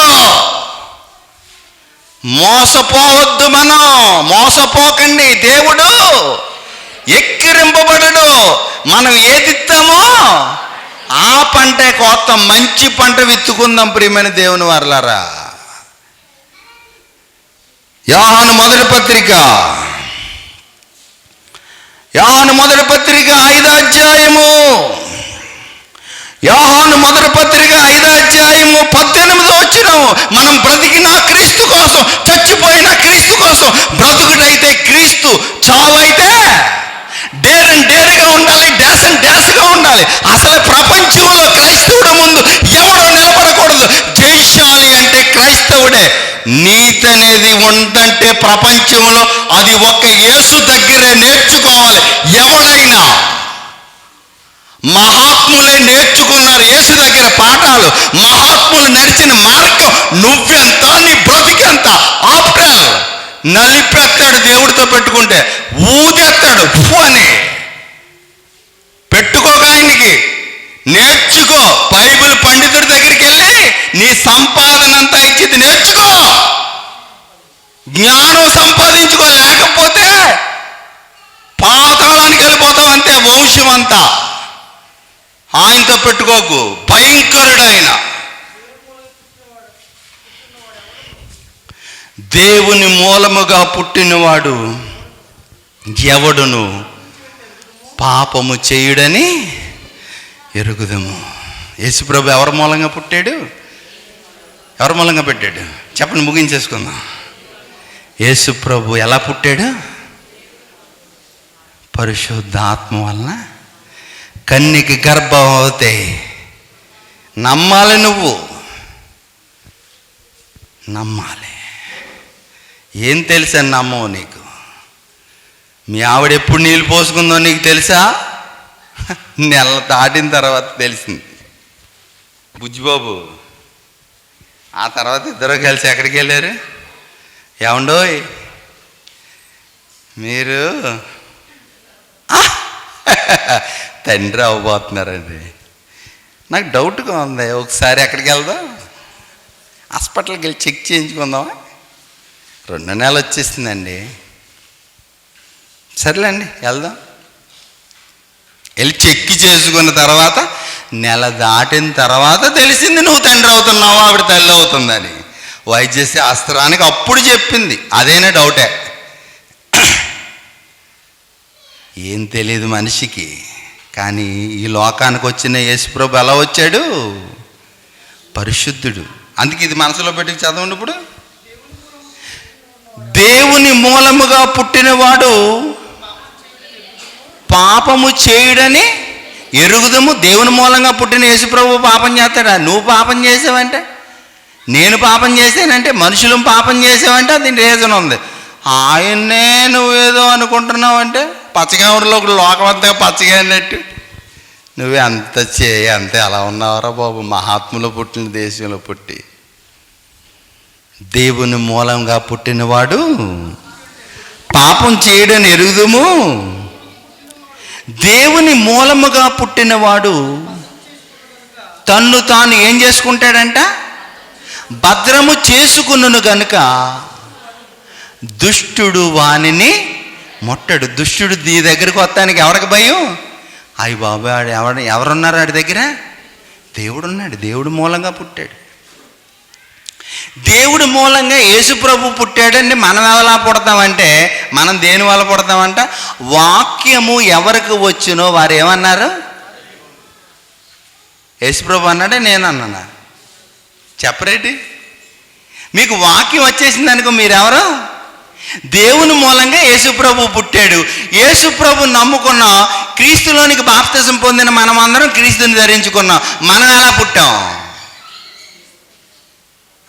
మోసపోవద్దు. మనం మోసపోకండి. దేవుడు ఎక్కిరింపబడడు. మనం ఏదిస్తామో ఆ పంటే కోత్తం. మంచి పంట విత్తుకుందాం ప్రియమైన దేవుని వారలారా. యోహాను మొదటి పత్రిక 5వ అధ్యాయము. యోహాను మొదటి పత్రిక 5వ అధ్యాయము 18వ వచనం. మనం బ్రతికిన క్రీస్తు కోసం, చచ్చిపోయిన క్రీస్తు కోసం. బ్రతుకుడైతే క్రీస్తు, చావైతే డేరుగా ఉండాలి, డాస్గా ఉండాలి. అసలు ప్రపంచంలో క్రైస్తవుడు ముందు ఎవడో నిలబడకూడదు. జయించాలి అంటే క్రైస్తవుడే. నీతి అనేది ఉందంటే ప్రపంచంలో అది ఒక్క యేసు దగ్గరే నేర్చుకోవాలి. ఎవడైనా మహాత్ములే నేర్చుకున్నారు యేసు దగ్గర పాఠాలు. మహాత్ములు నడిచిన మార్గం. నువ్వెంత, నీ బ్రతికెంత? ఆఫ్టర్ నలిపేస్తాడు దేవుడితో పెట్టుకుంటే, ఊదేస్తాడు అని. పెట్టుకోక ఆయనకి, నేర్చుకో. బైబిల్ పండితుడి దగ్గరికి వెళ్ళి నీ సంపాదన అంతా ఇచ్చింది నేర్చుకో, జ్ఞానం సంపాదించుకో. లేకపోతే పాతాళానికి వెళ్ళిపోతావు అంతే, వంశం అంతా. ఆయనతో పెట్టుకోకు, భయంకరుడైన. దేవుని మూలముగా పుట్టినవాడు ఎవడును పాపము చేయుడని ఎరుగుదము. యేసుప్రభు ఎవరి మూలంగా పుట్టాడు? ఎవరి మూలంగా పెట్టాడు? చెప్పండి, ముగించేసుకుందాం. యేసుప్రభు ఎలా పుట్టాడు? పరిశుద్ధాత్మ వలన కన్యకి గర్భవతి. నమ్మాలి, నువ్వు నమ్మాలి. ఏం తెలుసా నమ్మవు నీకు? మీ ఆవిడ ఎప్పుడు నీళ్ళు పోసుకుందో నీకు తెలుసా? నెల దాటిన తర్వాత తెలిసింది. బుజ్జిబాబు ఆ తర్వాత ఇద్దరు కలిసి ఎక్కడికి వెళ్ళారు? ఏమండోయ్ మీరు తండ్రి అవ్వబోతున్నారండి. నాకు డౌట్గా ఉంది, ఒకసారి ఎక్కడికి వెళ్దాం? హాస్పిటల్కి వెళ్ళి చెక్ చేయించుకుందామా? 2 నెలలు వచ్చేసిందండి. సర్లేండి వెళ్దాం. వెళ్ళి చెక్ చేసుకున్న తర్వాత నెల దాటిన తర్వాత తెలిసింది నువ్వు తండ్రి అవుతున్నావు, ఆవిడ తల్లి అవుతుందని. వైద్య శాస్త్రానికి అప్పుడు చెప్పింది. అదేనా డౌటే? ఏం తెలియదు మనిషికి. కానీ ఈ లోకానికి వచ్చిన యేసుప్రభు ఎలా వచ్చాడు? పరిశుద్ధుడు. అందుకే ఇది మనసులో పెట్టి చదవండి. ఇప్పుడు దేవుని మూలముగా పుట్టినవాడు పాపము చేయుడని ఎరుగుదము. దేవుని మూలంగా పుట్టిన యేసుప్రభు పాపం చేస్తాడా? నువ్వు పాపం చేసావంటే, నేను పాపం చేశానంటే, మనుషులు పాపం చేసావంటే అది రీజన్ ఉంది. ఆయన్నే నువ్వేదో అనుకుంటున్నావంటే, పచ్చగా ఊరిలో లోకం అంతా పచ్చగా అన్నట్టు నువ్వే అంత చేయి అంతే. అలా ఉన్నావరా బాబు, మహాత్ములు పుట్టిన దేశంలో పుట్టి. దేవుని మూలంగా పుట్టినవాడు పాపం చేయడని ఎరుగుదము. దేవుని మూలముగా పుట్టినవాడు తన్ను తాను ఏం చేసుకుంటాడంట? భద్రము చేసుకును గనుక దుష్టుడు వానిని మొట్టడు. దుష్టుడు నీ దగ్గరికి వస్తానికి ఎవరికి భయం? అయ్యి బాబు ఎవరున్నారు ఆడి దగ్గర? దేవుడున్నాడు. దేవుడు మూలంగా పుట్టాడు. దేవుడు మూలంగా యేసుప్రభు పుట్టాడండి. మనం ఎలా పుడతామంటే, మనం దేని వల్ల పుడతామంట? వాక్యము ఎవరికి వచ్చునో వారు ఏమన్నారు? యేసుప్రభు అన్నాడే, నేను అన్నానా? చెప్పరేటి? మీకు వాక్యం వచ్చేసింది అనుకో, మీరెవరు? దేవుని మూలంగా యేసుప్రభు పుట్టాడు. యేసుప్రభు నమ్ముకున్నాం, క్రీస్తులోనికి బాప్తిజం పొందిన మనం అందరం క్రీస్తుని ధరించుకున్నాం. మనం ఎలా పుట్టాం?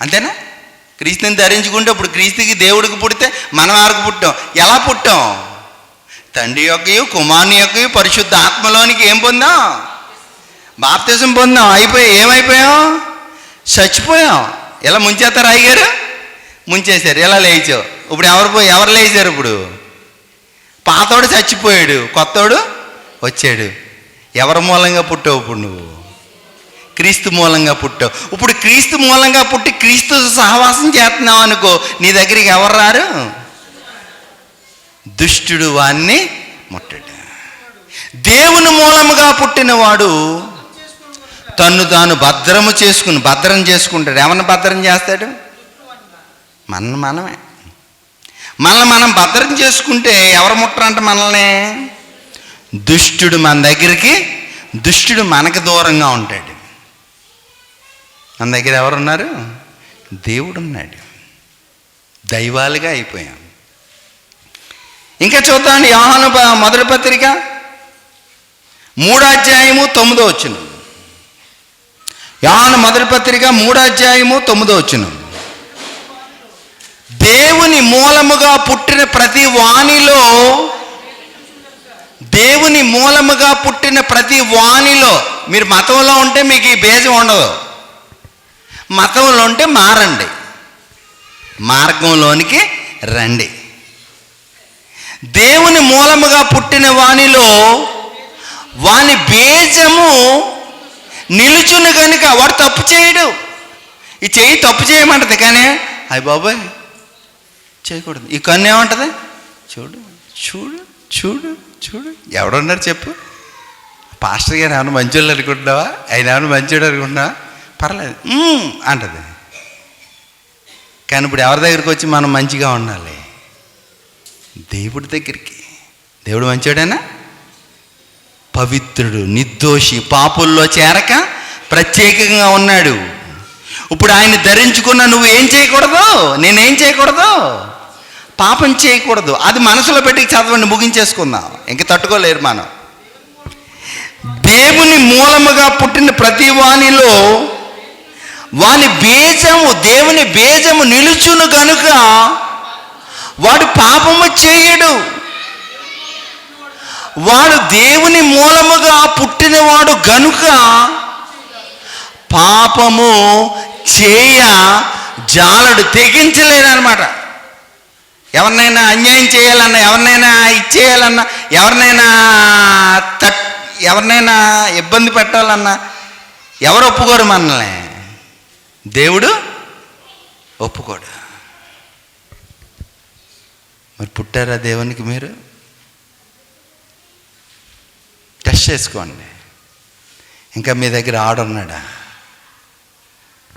అంతేనా? క్రీస్తుని ధరించుకుంటే ఇప్పుడు క్రీస్తుకి దేవుడికి పుడితే మనం ఆరుకు పుట్టాం. ఎలా పుట్టాం? తండ్రి యొక్కయు కుమారుని యొక్కయు పరిశుద్ధ ఆత్మలోనికి ఏం పొందాం? బాప్తిజం పొందాం. ఏమైపోయాం? చచ్చిపోయాం. ఎలా ముంచేస్తారు అయ్యగారు? ముంచేశారు. ఎలా లేచావు? ఇప్పుడు ఎవరు లేచారు? ఇప్పుడు పాతోడు చచ్చిపోయాడు, కొత్తోడు వచ్చాడు. ఎవరి మూలంగా పుట్టావు? ఇప్పుడు నువ్వు క్రీస్తు మూలంగా పుట్టావు. ఇప్పుడు క్రీస్తు మూలంగా పుట్టి క్రీస్తు సహవాసం చేస్తున్నావు అనుకో, నీ దగ్గరికి ఎవరు రారు? దుష్టుడు వాణ్ణి ముట్టడు. దేవుని మూలముగా పుట్టినవాడు తన్ను తాను భద్రం చేసుకుంటాడు. ఏమన్నా భద్రం చేస్తాడు? మనమే. మనం భద్రం చేసుకుంటే ఎవరు ముట్టరంట మనల్ని? దుష్టుడు మన దగ్గరికి, దుష్టుడు మనకు దూరంగా ఉంటాడు. మన దగ్గర ఎవరున్నారు? దేవుడు ఉన్నాడు. దైవాలుగా అయిపోయాం. ఇంకా చూద్దాం, యోహాను మొదటి పత్రిక 3వ అధ్యాయము 9వ వచనం. యోహాను మొదటి పత్రిక 3వ అధ్యాయము 9వ వచనం. దేవుని మూలముగా పుట్టిన ప్రతి వాణిలో, దేవుని మూలముగా పుట్టిన ప్రతి వాణిలో, మీరు మతంలో ఉంటే మీకు ఈ బేజం ఉండదు. మతంలో ఉంటే మారండి, మార్గంలోనికి రండి. దేవుని మూలముగా పుట్టిన వానిలో వాని బీజము నిలుచును కనుక వాడు తప్పు చేయడు. ఈ చెయ్యి తప్పు చేయమంటది, కానీ అయ్య బాబాయ్ చేయకూడదు. ఈ కన్ను ఏమంటది? చూడు చూడు చూడు చూడు. ఎవడున్నారు చెప్పు? పాస్టర్ గారు ఏమైనా మంచోళ్ళు అనుకుంటున్నావా? ఆయన ఏమైనా మంచోడు అనుకుంటున్నావా? పర్లేదు అంటది. కానీ ఇప్పుడు ఎవరి దగ్గరికి వచ్చి మనం మంచిగా ఉండాలి? దేవుడి దగ్గరికి. దేవుడు మంచోడేనా? పవిత్రుడు, నిర్దోషి, పాపుల్లో చేరక ప్రత్యేకంగా ఉన్నాడు. ఇప్పుడు ఆయన ధరించుకున్న నువ్వు ఏం చేయకూడదు, నేనేం చేయకూడదు? పాపం చేయకూడదు. అది మనసులో పెట్టి చదవండి, ముగించేసుకుందాం, ఇంక తట్టుకోలేరు మనం. దేవుని మూలముగా పుట్టిన ప్రతి వానిలో వాని బీజము, దేవుని బీజము నిలుచును గనుక వాడు పాపము చేయడు. వాడు దేవుని మూలముగా పుట్టినవాడు గనుక పాపము చేయ జాలడు, తెగించలేడనమాట. ఎవరినైనా అన్యాయం చేయాలన్నా, ఎవరినైనా ఇచ్చేయాలన్నా, ఎవరినైనా ఇబ్బంది పెట్టాలన్నా ఎవరు ఒప్పుకోరు? మనల్ని దేవుడు ఒప్పుకోడు. మరి పుట్టారా దేవునికి? మీరు టెస్ట్ చేసుకోండి. ఇంకా మీ దగ్గర ఆడున్నాడా?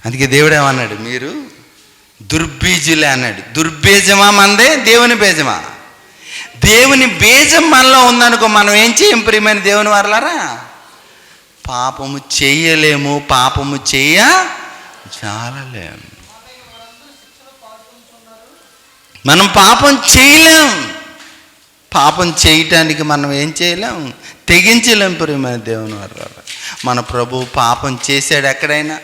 అందుకే దేవుడు ఏమన్నాడు? మీరు దుర్బీజులే అన్నాడు. దుర్బీజమా మందే? దేవుని బీజమా? దేవుని బీజం మనలో ఉందనుకో, మనం ఏం చేయం ప్రియమైన దేవుని వారలారా? పాపము చెయ్యలేము, పాపము చెయ్య చాలలేము. మనం పాపం చేయలేం. పాపం చేయటానికి మనం ఏం చేయలేం, తెగించలేం ప్రియమైన దేవుని వారలారా. మన ప్రభువు పాపం చేశాడు ఎక్కడైనా?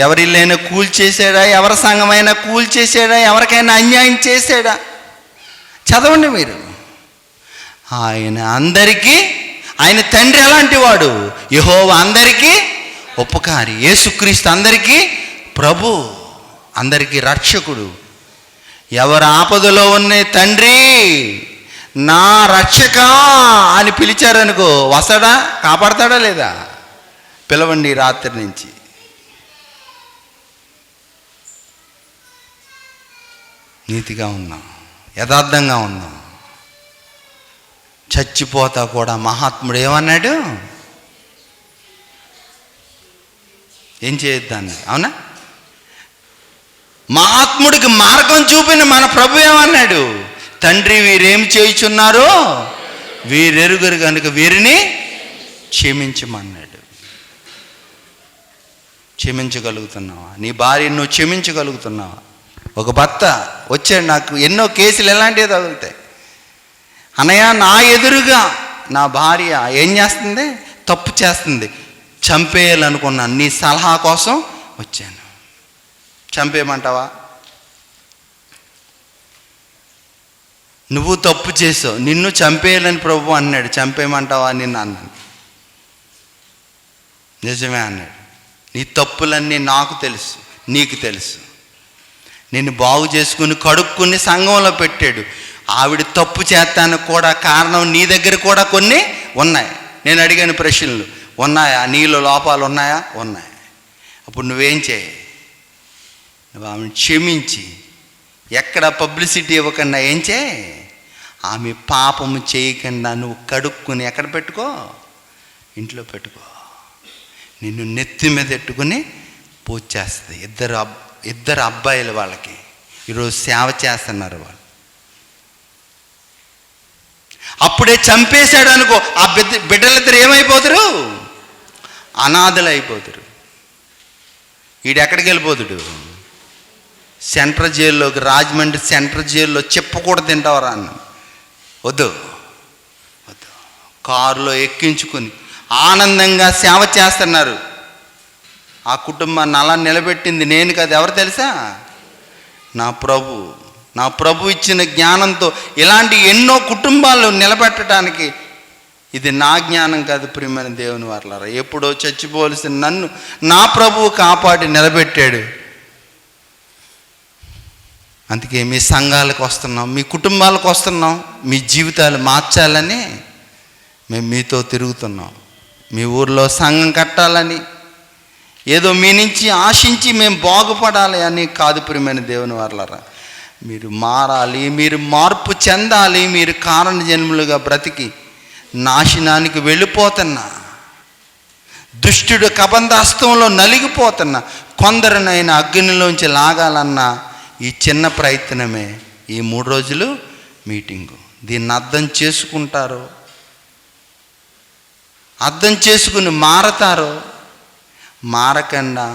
ఎవరిల్లైనా కూల్చేసాడా? ఎవరి సంఘమైనా కూల్చేసాడా? ఎవరికైనా అన్యాయం చేశాడా? చదవండి మీరు. ఆయన అందరికీ, ఆయన తండ్రి ఎలాంటి వాడు? యెహోవా అందరికీ ఉపకారి. యేసుక్రీస్తు అందరికీ ప్రభు, అందరికీ రక్షకుడు. ఎవరు ఆపదలో ఉన్న తండ్రి నా రక్షక అని పిలిచారనుకో, వస్తాడా? కాపాడతాడా లేదా? పిలవండి రాత్రి నుంచి. నీతిగా ఉన్నాం, యథార్థంగా ఉన్నాం. చచ్చిపోతా కూడా మహాత్ముడు ఏమన్నాడు? ఏం చేయొద్దాన్ని, అవునా? మహాత్ముడికి మార్గం చూపిన మన ప్రభు ఏమన్నాడు? తండ్రి వీరేం చేయుచున్నారో వీరెరుగురు కనుక వీరిని క్షమించమన్నాడు. క్షమించగలుగుతున్నావా? నీ భార్యను నువ్వు క్షమించగలుగుతున్నావా? ఒక భర్త వచ్చాడు, నాకు ఎన్నో కేసులు ఎలాంటివి తగులుతాయి. అన్నయ్య, నా ఎదురుగా నా భార్య ఏం చేస్తుంది? తప్పు చేస్తుంది, చంపేయాలనుకున్నాను, నీ సలహా కోసం వచ్చాను. చంపేయమంటావా? నువ్వు తప్పు చేసావు, నిన్ను చంపేయాలని ప్రభు అన్నాడు, చంపేయమంటావా నిన్ను అన్నాను. నిజమే అన్నాడు. నీ తప్పులన్నీ నాకు తెలుసు, నీకు తెలుసు. నిన్ను బాగు చేసుకుని కడుక్కుని సంఘంలో పెట్టాడు. ఆవిడ తప్పు చేస్తానికి కూడా కారణం నీ దగ్గర కూడా కొన్ని ఉన్నాయి. నేను అడిగాను ప్రశ్నలు, ఉన్నాయా? నీలో లోపాలు ఉన్నాయా? ఉన్నాయి. అప్పుడు నువ్వేం చేయి? నువ్వు ఆమెను క్షమించి, ఎక్కడ పబ్లిసిటీ ఇవ్వకుండా ఏం చేయి? ఆమె పాపము చేయకుండా నువ్వు కడుక్కుని ఎక్కడ పెట్టుకో? ఇంట్లో పెట్టుకో. నిన్ను నెత్తి మీద పెట్టుకుని పూజ చేస్తుంది. ఇద్దరు అబ్బాయిలు, వాళ్ళకి ఈరోజు సేవ చేస్తున్నారు వాళ్ళు. అప్పుడే చంపేశాడు అనుకో, ఆ బిడ్డలిద్దరు ఏమైపోతారు? అనాథలు అయిపోతారు. వీడెక్కడికి వెళ్ళిపోతాడు? సెంట్రల్ జైల్లోకి, రాజమండ్రి సెంట్రల్ జైల్లో చెప్పకూడదు తింటావరా అన్న. వద్దు వద్దు, కారులో ఎక్కించుకొని ఆనందంగా సేవ చేస్తున్నారు. ఆ కుటుంబాన్ని అలా నిలబెట్టింది నేను కాదు, ఎవరు తెలుసా? నా ప్రభు. నా ప్రభు ఇచ్చిన జ్ఞానంతో ఇలాంటి ఎన్నో కుటుంబాలు నిలబెట్టడానికి ఇది నా జ్ఞానం కాదు ప్రియమైన దేవుని వారలారా. ఎప్పుడో చచ్చిపోవలసిన నన్ను నా ప్రభువు కాపాడి నిలబెట్టాడు. అందుకే మీ సంఘాలకు వస్తున్నాం, మీ కుటుంబాలకు వస్తున్నాం, మీ జీవితాలు మార్చాలని మేము మీతో తిరుగుతున్నాం. మీ ఊర్లో సంఘం కట్టాలని, ఏదో మీ నుంచి ఆశించి మేము బాగుపడాలి అని కాదు ప్రియమైన దేవుని వారలారా. మీరు మారాలి, మీరు మార్పు చెందాలి. మీరు కారణ జన్మలుగా బ్రతికి నాశనానికి వెళ్ళిపోతున్నా, దుష్టుడు కబంధాస్తంలో నలిగిపోతున్నా, కొందరినైనా అగ్నిలోంచి లాగాలన్న ఈ చిన్న ప్రయత్నమే ఈ 3 రోజులు మీటింగు. దీన్ని అర్థం చేసుకుంటారో, అర్థం చేసుకుని మారతారో, మారకుండా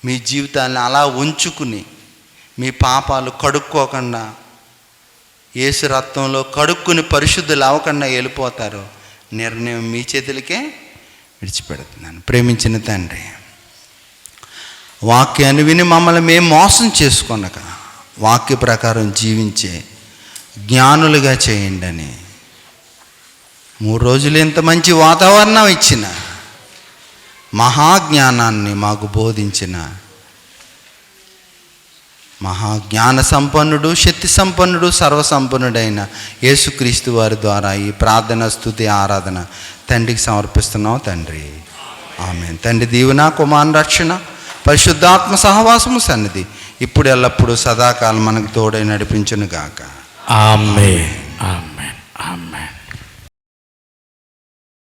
మీ జీవితాన్ని అలా ఉంచుకుని మీ పాపాలు కడుక్కోకుండా యేసు రక్తంలో కడుక్కుని పరిశుద్ధులు అవ్వకుండా వెళ్ళిపోతారో, నిర్ణయం మీ చేతులకే విడిచిపెడుతున్నాను. ప్రేమించిన తండ్రి, వాక్యాన్ని విని మమ్మల్ని మేము మోసం చేసుకొనక వాక్య ప్రకారం జీవించే జ్ఞానులుగా చేయండి అని 3 రోజులు ఇంత మంచి వాతావరణం ఇచ్చిన, మహాజ్ఞానాన్ని మాకు బోధించిన మహాజ్ఞాన సంపన్నుడు, శక్తి సంపన్నుడు, సర్వసంపన్నుడైన యేసుక్రీస్తు వారి ద్వారా ఈ ప్రార్థన, స్తుతి, ఆరాధన తండ్రికి సమర్పిస్తున్నాం తండ్రి. ఆమేన్. తండ్రి దీవెన, కుమారుని రక్షణ, పరిశుద్ధాత్మ సహవాసము సన్నిధి ఇప్పుడు ఎల్లప్పుడూ సదాకాలం మనకు తోడై నడిపించును గాక.
ఆమేన్. ఆమేన్. ఆమేన్.